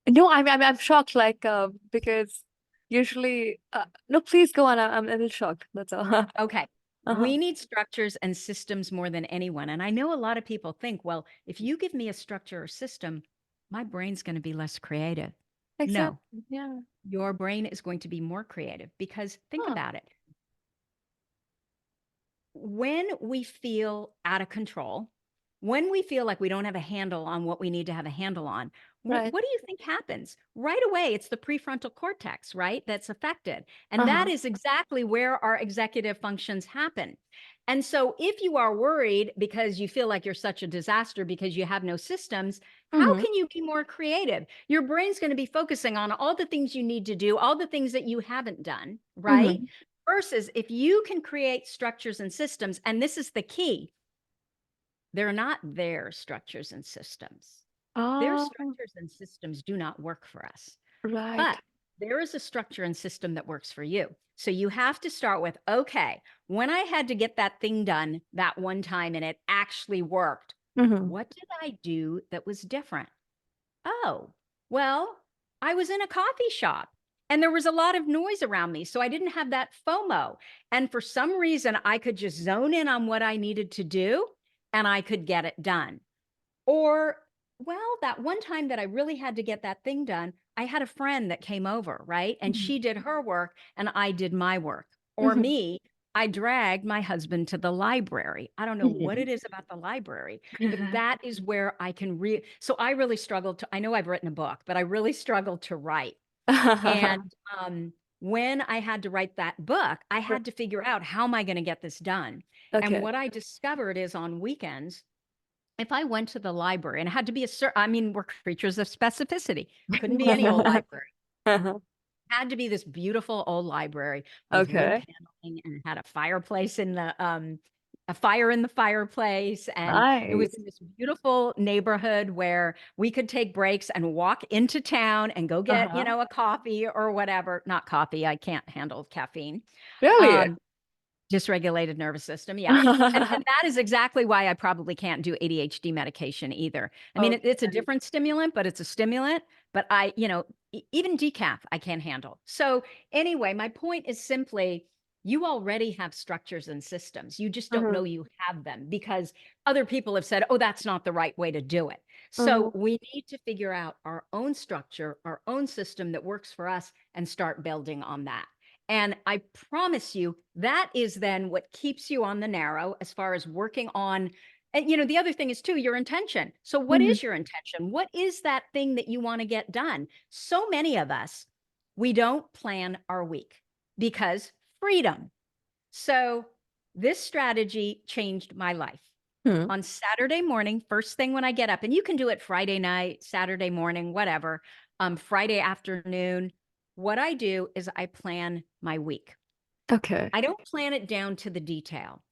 No, I'm shocked, like because usually, no, please go on. I'm a little shocked. That's all. Okay. Uh-huh. We need structures and systems more than anyone. And I know a lot of people think, well, if you give me a structure or system, my brain's going to be less creative. No, Exactly. Yeah. your brain is going to be more creative because think Huh. about it. When we feel out of control, when we feel like we don't have a handle on what we need to have a handle on, Right. what do you think happens? Right away, it's the prefrontal cortex, right? That's affected. And that Uh-huh. is exactly where our executive functions happen. And so if you are worried because you feel like you're such a disaster because you have no systems, how Mm-hmm. can you be more creative? Your brain's going to be focusing on all the things you need to do, all the things that you haven't done, right? Mm-hmm. Versus if you can create structures and systems, and this is the key, they're not their structures and systems. Their Oh, structures and systems do not work for us. right. But there is a structure and system that works for you. So you have to start with, okay, when I had to get that thing done that one time and it actually worked, Mm-hmm. what did I do that was different? Oh, well, I was in a coffee shop and there was a lot of noise around me. So I didn't have that FOMO. And for some reason, I could just zone in on what I needed to do and I could get it done. Or, well, that one time that I really had to get that thing done, I had a friend that came over, right? And Mm-hmm. she did her work and I did my work. Or Mm-hmm. me, I dragged my husband to the library. I don't know what it is about the library, but that is where I can so I really struggled to, I know I've written a book, but I really struggled to write. And um, when I had to write that book, I had to figure out, how am I going to get this done? And Okay. what I discovered is on weekends, if I went to the library, and it had to be I mean, we're creatures of specificity, couldn't be any old library. Had to be this beautiful old library with wood Okay. paneling and it had a fireplace in the a fire in the fireplace, and it was Nice. in this beautiful neighborhood where we could take breaks and walk into town and go get, Uh-huh. a coffee or whatever. Not coffee, I can't handle caffeine. Really? um Dysregulated nervous system. Yeah. And that is exactly why I probably can't do ADHD medication either. I mean, it's a Okay. different stimulant, but it's a stimulant. But even decaf, I can't handle. So, anyway, my point is simply, you already have structures and systems. You just don't know Mm-hmm. you have them because other people have said, oh, that's not the right way to do it. So, Mm-hmm. we need to figure out our own structure, our own system that works for us, and start building on that. And I promise you, that is then what keeps you on the narrow as far as working on. And the other thing is too, your intention. So what Mm-hmm. is your intention? What is that thing that you want to get done? So many of us, we don't plan our week because freedom. So this strategy changed my life. Hmm. On Saturday morning, first thing when I get up, and you can do it Friday night, Saturday morning, whatever, Friday afternoon, what I do is I plan my week. Okay. I don't plan it down to the detail,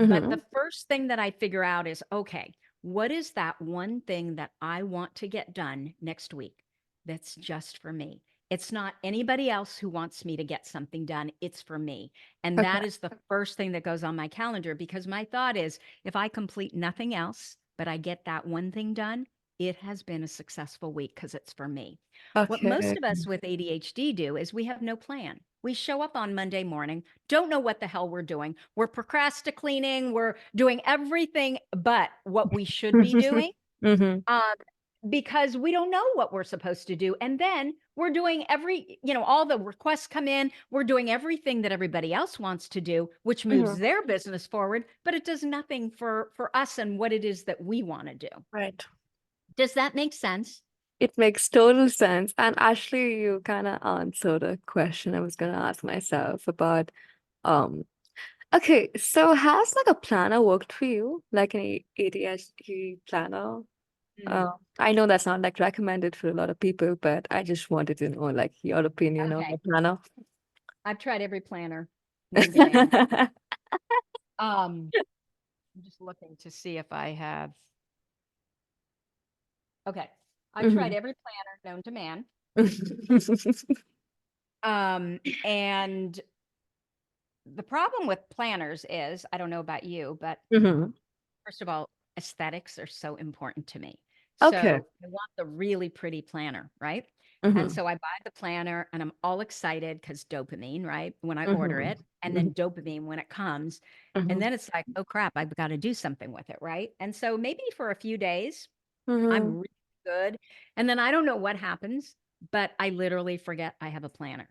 but Mm-hmm. the first thing that I figure out is, okay, what is that one thing that I want to get done next week that's just for me? It's not anybody else who wants me to get something done. It's for me. And Okay. that is the first thing that goes on my calendar because my thought is, if I complete nothing else, but I get that one thing done, it has been a successful week because it's for me. What most Okay. of us with ADHD do is we have no plan. We show up on Monday morning, don't know what the hell we're doing. We're procrastinating. We're doing everything but what we should be doing. Mm-hmm. Um, because we don't know what we're supposed to do. And then we're doing all the requests come in, we're doing everything that everybody else wants to do, which moves Mm-hmm. their business forward, but it does nothing for us and what it is that we want to do. Right. Does that make sense? It makes total sense. And actually, you kind of answered a question I was going to ask myself about, um, okay, so has like a planner worked for you, like an ADHD planner? Mm, I know that's not like recommended for a lot of people, but I just wanted to know like your opinion on okay. the planner. I've tried every planner known to man. Um, I'm just looking to see if I have. Okay. I've tried Mhm. every planner known to man. And the problem with planners is, I don't know about you, but Mhm. first of all, aesthetics are so important to me. Okay. So I want the really pretty planner, right? And Mhm. so I buy the planner and I'm all excited because dopamine, right? When I order Mhm. it, and then Mhm. dopamine when it comes. And Mhm. then it's like, oh crap, I've got to do something with it, right? And so maybe for a few days, I'm Mhm. really good. And then I don't know what happens, but I literally forget I have a planner.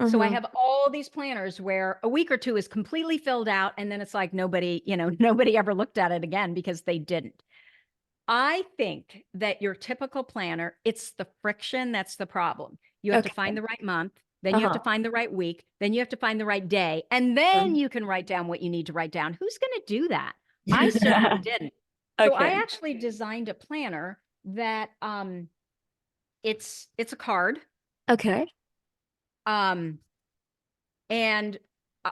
So I Mhm. have all these planners where a week or two is completely filled out. And then it's like nobody, nobody ever looked at it again because they didn't. I think that your typical planner, it's the friction that's the problem. You have to Okay. find the right month, then you have to Uh-huh. find the right week, then you have to find the right day, and then Mhm. you can write down what you need to write down. Who's going to do that? I certainly didn't. So I Okay. actually designed a planner that it's a card. Okay. Um and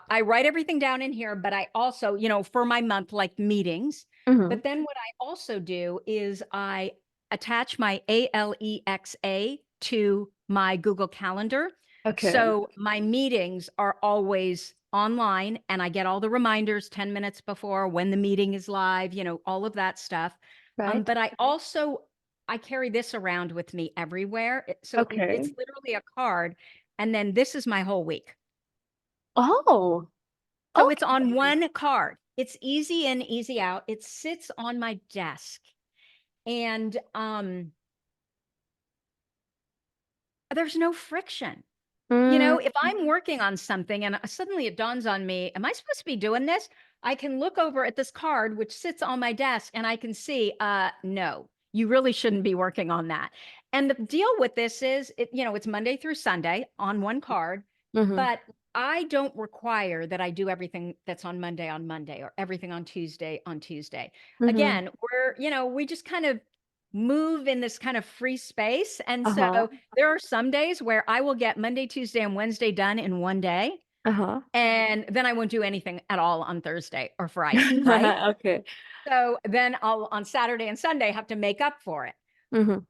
I write everything down in here, but I also, for my month, like meetings. Mhm. But then what I also do is I attach my Alexa to my Google Calendar. Okay. So my meetings are always online and I get all the reminders 10 minutes before when the meeting is live, all of that stuff. Right. But I carry this around with me everywhere. It's Okay. literally a card. And then this is my whole week. Oh, So it's on okay. one card. It's easy in, easy out. It sits on my desk. And there's no friction. Mm, If I'm working on something and suddenly it dawns on me, am I supposed to be doing this? I can look over at this card, which sits on my desk, and I can see, no, you really shouldn't be working on that. And the deal with this is, it's Monday through Sunday on one card, mhm. but I don't require that I do everything that's on Monday or everything on Tuesday on Tuesday. Mhm. Again, we just kind of move in this kind of free space. And Uh-huh. so there are some days where I will get Monday, Tuesday, and Wednesday done in one day. Uh-huh. And then I won't do anything at all on Thursday or Friday, right? Okay. So then I'll on Saturday and Sunday have to make up for it. Mhm.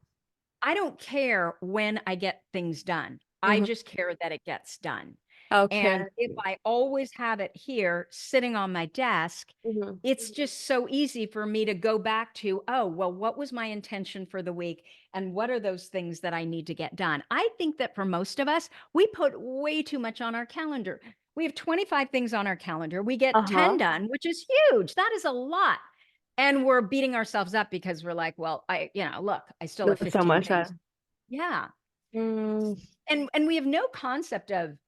I don't care when I get things done. I Mhm. just care that it gets done. Okay. And if I always have it here sitting on my desk, Mhm. it's just so easy for me to go back to, oh, well, what was my intention for the week? And what are those things that I need to get done? I think that for most of us, we put way too much on our calendar. We have 25 things on our calendar. We get 10 Uh-huh. done, which is huge. That is a lot. And we're beating ourselves up because we're like, well, look, I still have There's so 15 much. things. Yeah. Mm, And we have no concept of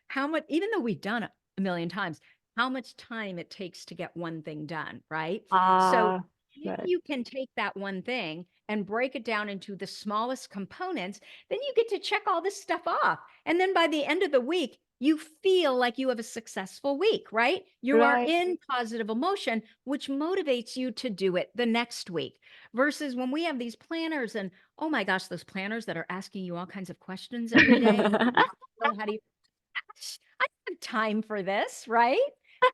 how much, even though we've done it a million times, how much time it takes to get one thing done, right? So ah, if right. you can take that one thing and break it down into the smallest components, then you get to check all this stuff off. And then by the end of the week, you feel like you have a successful week, right? You are Right. in positive emotion, which motivates you to do it the next week. Versus when we have these planners and, oh my gosh, those planners that are asking you all kinds of questions every day. Well, how do you I don't have time for this, right?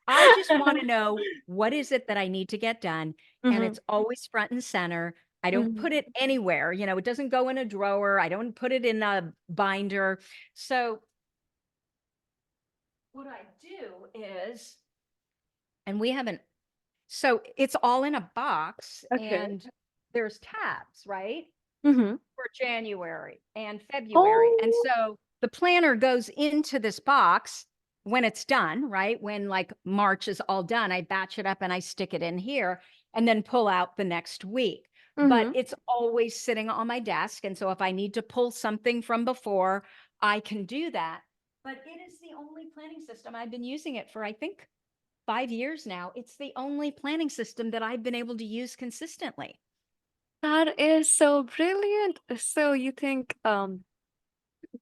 I just want to know what is it that I need to get done. And Mhm. it's always front and center. I don't Mhm. put it anywhere. It doesn't go in a drawer. I don't put it in a binder. So what I do is, and we haven't, so it's all in a box Okay. and there's tabs, right? Mhm. For January and February. And Oh, so the the planner goes into this box when it's done, right? When like March is all done, I batch it up and I stick it in here and then pull out the next week. But Mm-hmm. it's always sitting on my desk. And so if I need to pull something from before, I can do that. But it is the only planning system. I've been using it for, I think, 5 years now. It's the only planning system that I've been able to use consistently. That is so brilliant. So you think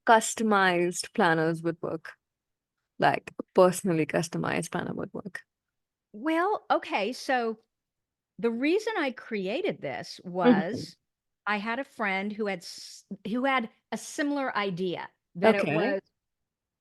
customized planners would work? Like personally customized planner would work. Well, okay. So the reason I created this Hmm. was I had a friend who had a similar idea that it Okay. was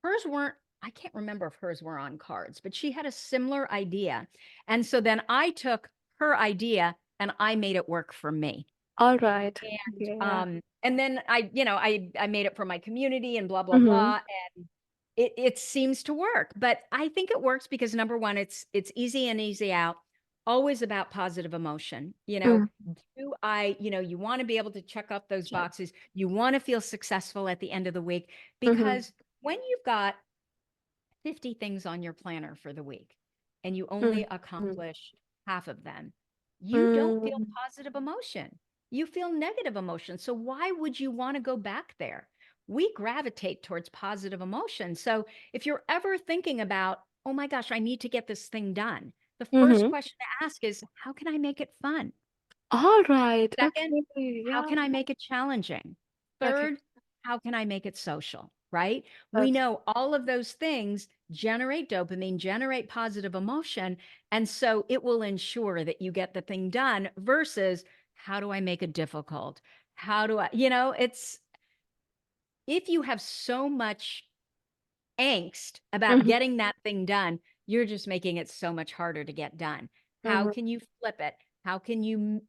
hers weren't, I can't remember if hers were on cards, but she had a similar idea. And so then I took her idea and I made it work for me. All right. And Yeah. and then I made it for my community and blah blah Mm-hmm. blah. And it seems to work. But I think it works because number one, it's easy and easy out, always about positive emotion. Do I, you want to be able to check off those boxes. You want to feel successful at the end of the week Mm-hmm. because when you've got 50 things on your planner for the week and you only Mm-hmm. accomplish half of them, you don't feel Mm-hmm. positive emotion. You feel negative emotion. So why would you want to go back there? We gravitate towards positive emotion. So if you're ever thinking about, oh my gosh, I need to get this thing done, the first Mm-hmm. question to ask is, how can I make it fun? All right. Second, Okay. how Yeah. can I make it challenging? Okay. Third, how can I make it social? Right? We Okay. know all of those things generate dopamine, generate positive emotion. And so it will ensure that you get the thing done versus how do I make it difficult? How do I, it's if you have so much angst about Mm-hmm. getting that thing done, you're just making it so much harder to get done. How Mm-hmm. can you flip it? How can you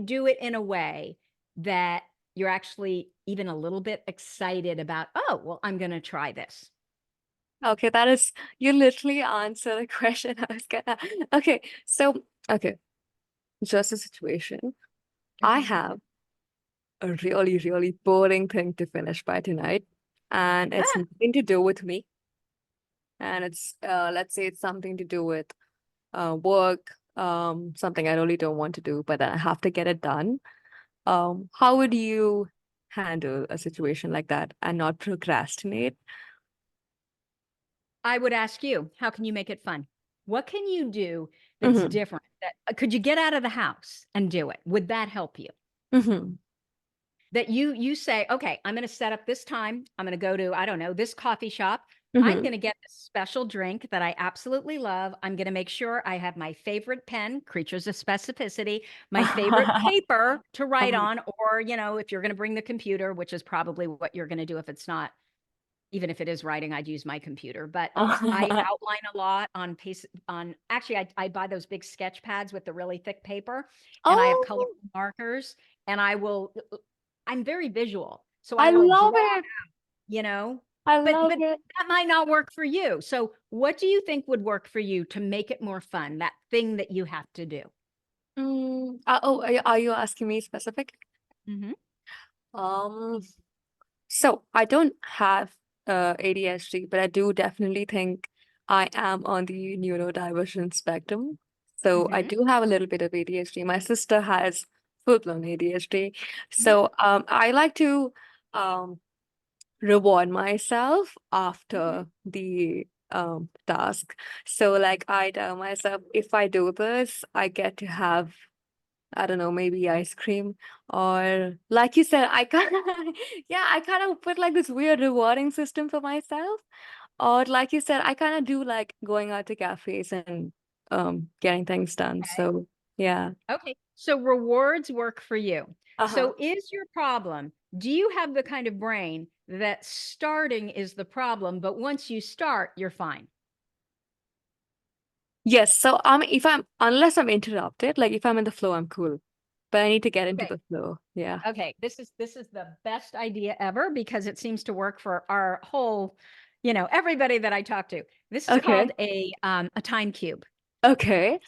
do it in a way that you're actually even a little bit excited about, oh, well, I'm going to try this? Okay, that is you literally answer the question I was gonna. Okay, so okay, just a situation. I Mhm. have a really, really boring thing to finish by tonight, and it's Ah, nothing to do with me. And it's let's say it's something to do with work, something I really don't want to do, but then I have to get it done. How would you handle a situation like that and not procrastinate? I would ask you, how can you make it fun? What can you do that's Mm-hmm. different? Could you get out of the house and do it? Would that help you? Mm-hmm. That you say, okay, I'm going to set up this time. I'm going to go to, I don't know, this coffee shop. I'm Mm-hmm. going to get this special drink that I absolutely love. I'm going to make sure I have my favorite pen, Creatures of Specificity, my favorite paper to write on, or, if you're going to bring the computer, which is probably what you're going to do if it's not, even if it is writing, I'd use my computer. But I outline a lot on pace on actually I buy those big sketch pads with the really thick paper and I have Oh, colorful markers and I'm very visual. So I I will love draw, it. you know, I but love it. that might not work for you. So what do you think would work for you to make it more fun, that thing that you have to do? Are you asking me specific? Hmm. Um, so I don't have ADHD, but I do definitely think I am on the neurodivergent spectrum. So I Hmm. do have a little bit of ADHD. My sister has full-blown ADHD. So I like to um reward myself Hmm. after the task. So like I tell myself, if I do this, I get to have, I don't know, maybe ice cream. Or like you said, I kind of yeah, I kind of put like this weird rewarding system for myself. Or like you said, I kind of do like going out to cafes and getting things done. So yeah. Okay, so rewards work for you. Uh-huh. So is your problem, do you have the kind of brain that starting is the problem, but once you start, you're fine? Yes, so if I'm unless I'm interrupted, like if I'm in the flow, I'm cool. But I need to get into Okay. the flow. Yeah. Okay, this is the best idea ever because it seems to work for our whole, everybody that I talk to. This is Okay. called a time cube. Okay.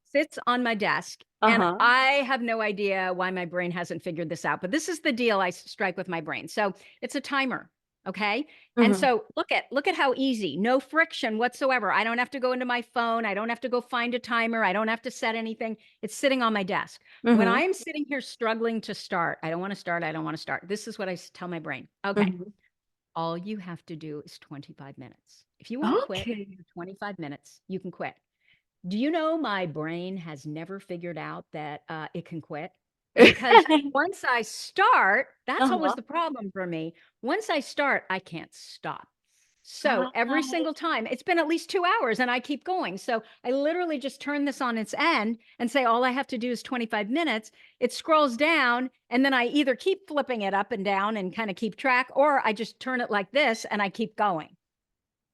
Sits on my desk. And Uh-huh. I have no idea why my brain hasn't figured this out, but this is the deal I strike with my brain. So it's a timer. Okay. And Mm-hmm. so look at how easy, no friction whatsoever. I don't have to go into my phone. I don't have to go find a timer. I don't have to set anything. It's sitting on my desk. When Mm-hmm. I am sitting here struggling to start, I don't want to start. I don't want to start. This is what I tell my brain. Okay. Mm-hmm. All you have to do is 25 minutes. If you want to quit Okay. after 25 minutes, you can quit. Do you know my brain has never figured out that it can quit? Because once I start, that's always Uh-huh. the problem for me. Once I start, I can't stop. So every Ah. single time, it's been at least 2 hours and I keep going. So I literally just turn this on its end and say, all I have to do is 25 minutes. It scrolls down, and then I either keep flipping it up and down and kind of keep track, or I just turn it like this and I keep going.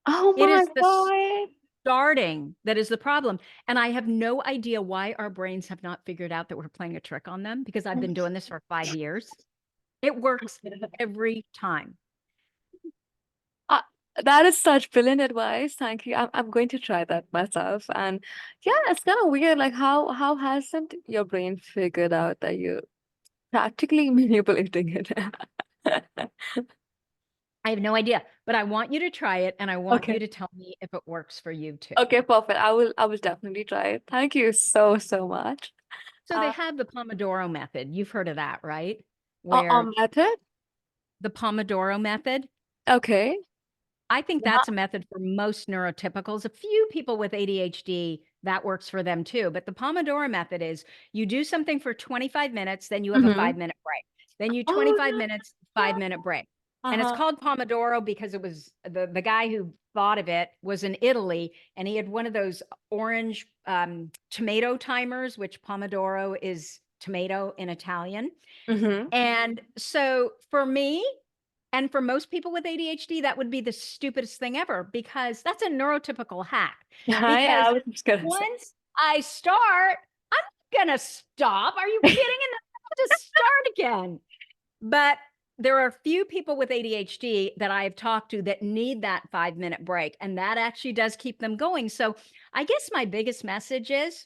Oh It my is the God. starting that is the problem. And I have no idea why our brains have not figured out that we're playing a trick on them, because I've been doing this for 5 years. It works every time. Uh, that is such brilliant advice. Thank you. I'm going to try that myself. And yeah, it's kind of weird. Like how hasn't your brain figured out that you're practically manipulating it? I have no idea, but I want you to try it and I want you Okay. to tell me if it works for you too. Okay, perfect. I will definitely try it. Thank you so, so much. So they Uh, have the Pomodoro method. You've heard of that, right? Where method? the Pomodoro method, Okay. I think Yeah. that's a method for most neurotypicals. A few people with ADHD, that works for them too. But the Pomodoro method is you do something for 25 minutes, then you have a Mm-hmm. 5 minute break. Then you Oh, 25 that's minutes, fun. 5 minute break. And it's Uh-huh. called Pomodoro because it was the guy who thought of it was in Italy, and he had one of those orange tomato timers, which Pomodoro is tomato in Italian. Mm-hmm. And so for me, and for most people with ADHD, that would be the stupidest thing ever, because that's a neurotypical hack. Yeah, I Because was just gonna say. once I start, I'm not going to stop. Are you kidding? And then I have to start again. But there are a few people with ADHD that I have talked to that need that 5 minute break, and that actually does keep them going. So I guess my biggest message is,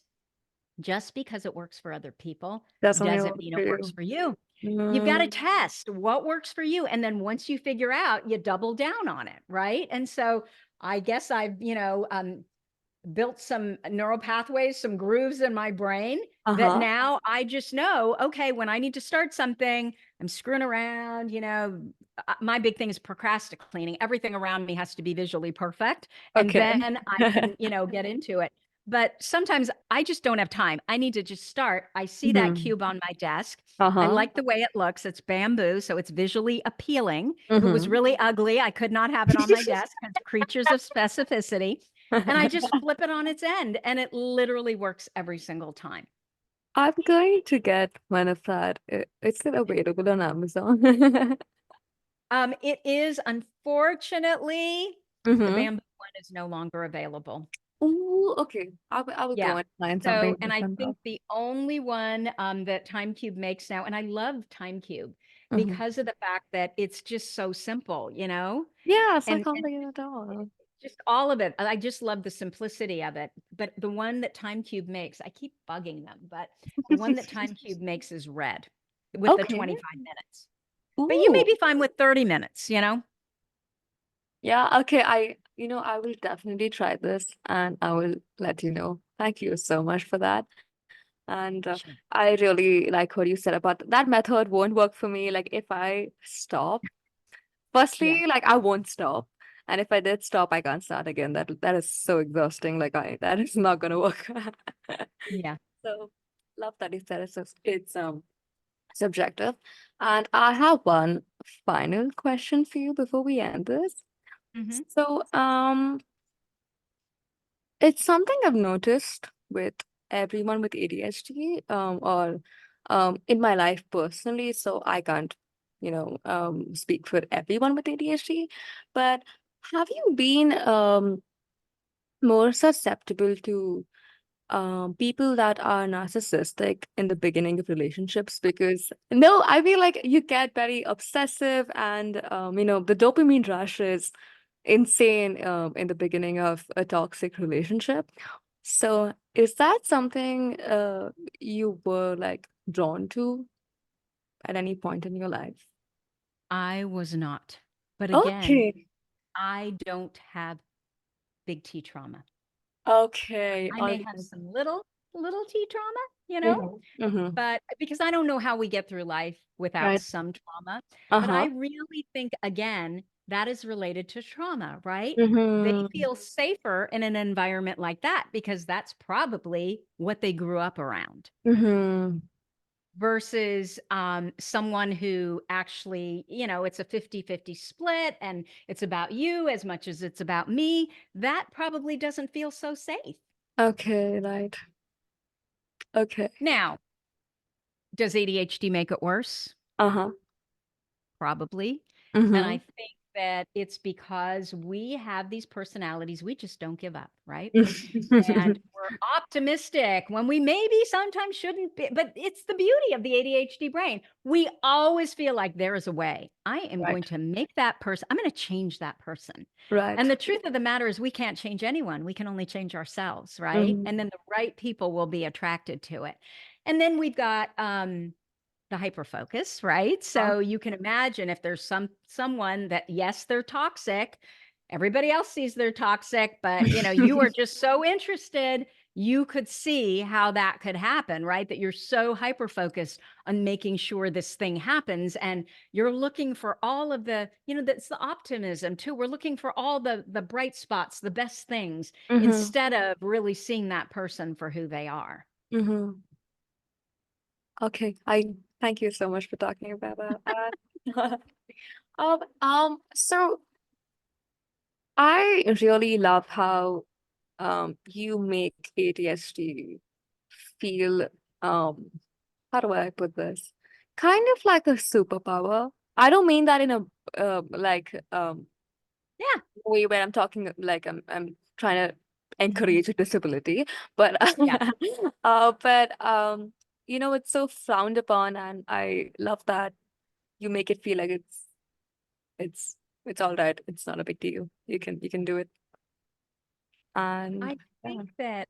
just because it works for other people That's only doesn't work mean for it works you. for you. You've got to Mm, test what works for you. And then once you figure out, you double down on it. Right. And so I guess I've, built some neural pathways, some grooves in my brain that uh-huh. now I just know, okay, when I need to start something, I'm screwing around, my big thing is procrastinating. Everything around me has to be visually perfect. And Okay. then I can, get into it. But sometimes I just don't have time. I need to just start. I see that Mm-hmm. cube on my desk. I Uh-huh. like the way it looks. It's bamboo, so it's visually appealing. If it was Mm-hmm. really ugly, I could not have it on my desk because creatures of specificity. And I just flip it on its end, and it literally works every single time. I'm going to get one of that. It's not available on Amazon. It is, unfortunately, the Mm-hmm. bamboo one is no longer available. Oh, okay. I will go Yeah. and find So, something and I different think though. the only one that TimeCube makes now, and I love TimeCube Mm-hmm. because of the fact that it's just so simple, Yeah, it's not and complicated at all. just all of it. I just love the simplicity of it. But the one that TimeCube makes, I keep bugging them, but the one that TimeCube makes is red with the Okay. 25 minutes. But you may Ooh. be fine with 30 minutes. Yeah, okay. I will definitely try this and I will let you know. Thank you so much for that. And Sure. I really like what you said about that method won't work for me. Like if I stop, Yeah. firstly, like I won't stop. And if I did stop, I can't start again. That is so exhausting. Like that is not gonna work. Yeah. So love that you said it's subjective. And I have one final question for you before we end this. Hmm. So it's something I've noticed with everyone with ADHD, or in my life personally. So I can't, speak for everyone with ADHD. But have you been more susceptible to people that are narcissistic in the beginning of relationships? Because no, I feel like you get very obsessive, and the dopamine rush is insane in the beginning of a toxic relationship. So is that something you were like drawn to at any point in your life? I was not. But again, Okay. I don't have big T trauma. Okay. I All may have right. some little T trauma, Mm-hmm. Mm-hmm. but because I don't know how we get through life without Right. some trauma. But I Uh-huh. really think, again, that is related to trauma, right? They Mm-hmm. feel safer in an environment like that because that's probably what they grew up around Mm-hmm. versus someone who actually, it's a 50-50 split and it's about you as much as it's about me. That probably doesn't feel so safe. Okay, right. Okay. Now, does ADHD make it worse? Uh-huh. Probably. And I Mm-hmm. think that it's because we have these personalities, we just don't give up, right? And we're optimistic when we maybe sometimes shouldn't be, but it's the beauty of the ADHD brain. We always feel like there is a way. I am going Right. to make that person, I'm going to change that person. Right. And the truth of the matter is, we can't change anyone. We can only change ourselves, right? Mm-hmm. And then the right people will be attracted to it. And then we've got the hyper focus, right? So you can imagine if there's someone that, yes, they're toxic, everybody else sees they're toxic, but you are just so interested, you could see how that could happen, right? That you're so hyper focused on making sure this thing happens, and you're looking for all of the, that's the optimism too. We're looking for all the bright spots, the best things, Mm-hmm. instead of really seeing that person for who they are. Mm-hmm. Okay. I thank you so much for talking about that. So I really love how you make ADHD feel how do I put this? Kind of like a superpower. I don't mean that in a like Yeah. way where I'm talking like I'm trying to encourage a disability, but Yeah. but it's so frowned upon, and I love that you make it feel like it's it's all right. It's not a big deal. You can do it. And I yeah. think that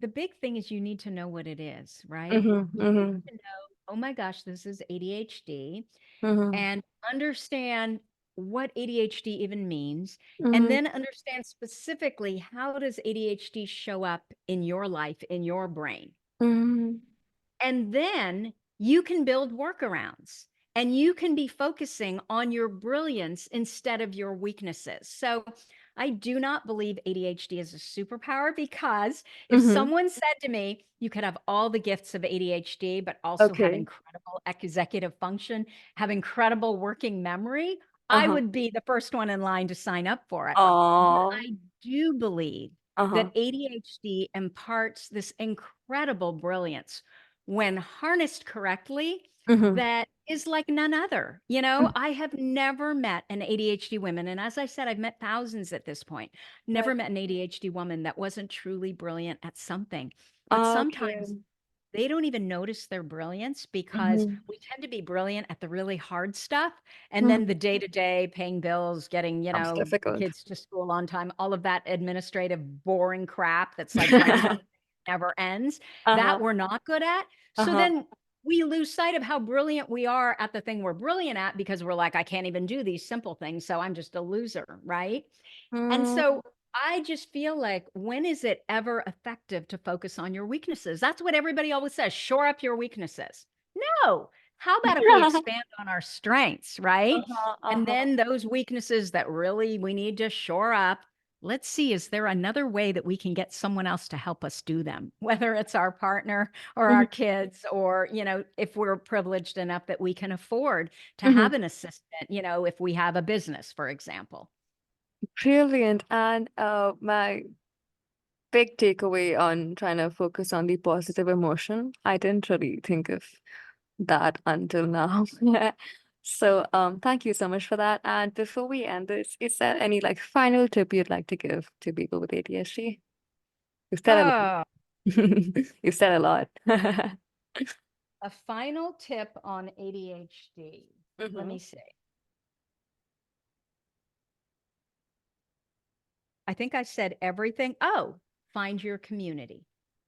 the big thing is you need to know what it is, right? Mm-hmm, You need mm-hmm, to know, oh my gosh, this is ADHD, mm-hmm, and understand what ADHD even means, and mm-hmm, then understand specifically, how does ADHD show up in your life, in your brain? mm-hmm. And then you can build workarounds, and you can be focusing on your brilliance instead of your weaknesses. So I do not believe ADHD is a superpower, because if Mm-hmm. someone said to me, you could have all the gifts of ADHD, but also have Okay. incredible executive function, have incredible working memory, I Uh-huh. would be the first one in line to sign up for it. But Oh. I do believe that Uh-huh. ADHD imparts this incredible brilliance when harnessed correctly, Mm-hmm. that is like none other. I have never met an ADHD woman, and as I said, I've met thousands at this point. Right. Never met an ADHD woman that wasn't truly brilliant at something. But Okay. sometimes they don't even notice their brilliance, because Mm-hmm. we tend to be brilliant at the really hard stuff. And then Mm-hmm. the day to day, paying bills, getting, Sounds difficult. kids to school on time, all of that administrative, boring crap that's like running company never ends, that Uh-huh. we're not good at. So Uh-huh. then we lose sight of how brilliant we are at the thing we're brilliant at, because we're like, I can't even do these simple things, so I'm just a loser, right? And Mm. so I just feel like, when is it ever effective to focus on your weaknesses? That's what everybody always says, shore up your weaknesses. No. How about if we expand on our strengths, right? Uh-huh. And Uh-huh. then those weaknesses that really we need to shore up, let's see, is there another way that we can get someone else to help us do them? Whether it's our partner or our Mm-hmm. kids, or, if we're privileged enough that we can afford to have Mm-hmm. an assistant, if we have a business, for example. Brilliant. And my big takeaway on trying to focus on the positive emotion, I didn't really think of that until now. So thank you so much for that. And before we end this, is there any like final tip you'd like to give to people with ADHD? You've said a Oh, lot. You've said a lot. a final tip on ADHD. Let Hmm. me see. I think I said everything. Oh, find your community.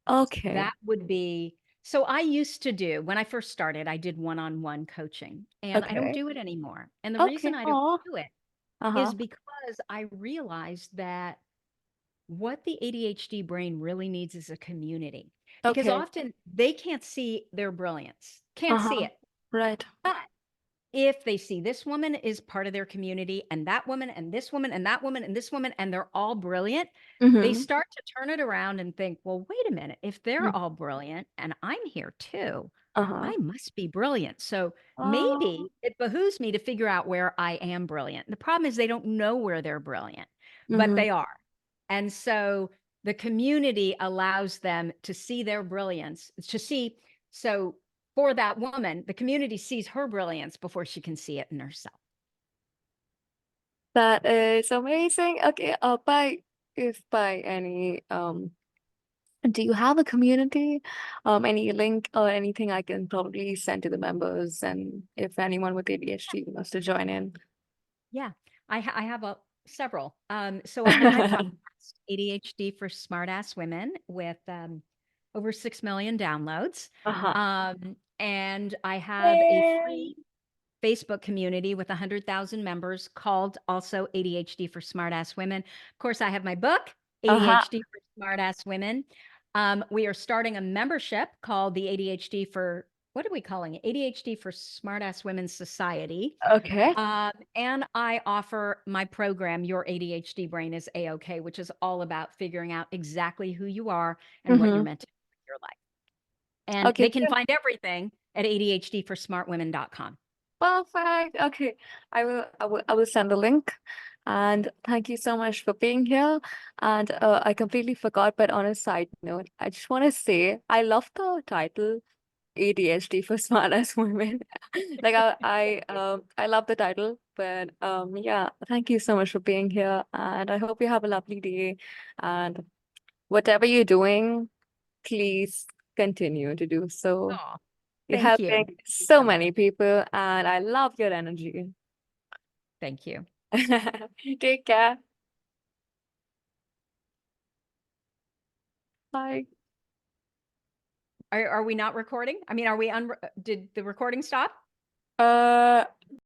Okay. That would be So I used to do, when I first started, I did one-on-one coaching, and I don't Okay. do it anymore. And the reason Okay. I don't Oh. do it Uh-huh. is because I realized that what the ADHD brain really needs is a community, because Okay. often they can't see their brilliance, can't see Uh-huh. it. Right. But if they see this woman is part of their community and that woman and this woman and that woman and this woman, and they're all brilliant, they Mm-hmm. start to turn it around and think, well, wait a minute, if they're all brilliant and I'm here too, Uh-huh. I must be brilliant. So Oh. maybe it behooves me to figure out where I am brilliant. The problem is they don't know where they're brilliant, but Mm-hmm. they are. And so the community allows them to see their brilliance, to see. So for that woman, the community sees her brilliance before she can see it in herself. That is amazing. Okay, by if by any do you have a community? Any link or anything I can probably send to the members, and if anyone with ADHD wants to join in. Yeah, I have several. So I have my podcast, ADHD for Smartass Women, with over 6 million downloads. Uh-huh. And I have a Yay. free Facebook community with 100,000 members called also ADHD for Smartass Women. Of course, I have my book, Uh-huh. ADHD for Smartass Women. We are starting a membership called the ADHD for, what are we calling it? ADHD for Smartass Women Society. Okay. And I offer my program, Your ADHD Brain is A-OK, which is all about figuring out exactly who you are and what you're Mm-hmm. meant to do with your life. And Okay, they can good. find everything at ADHDforsmartwomen.com. Perfect. Okay. I will send the link. And thank you so much for being here. And I completely forgot, but on a side note, I just want to say I love the title ADHD for smartass women. Like I love the title, but yeah, thank you so much for being here. And I hope you have a lovely day. And whatever you're doing, please continue to do so. Oh, You're thank you. helping Thank you so so much. many people, and I love your energy. Thank you. Take care. Bye. Are we not recording? I mean, are we did the recording stop? Uh,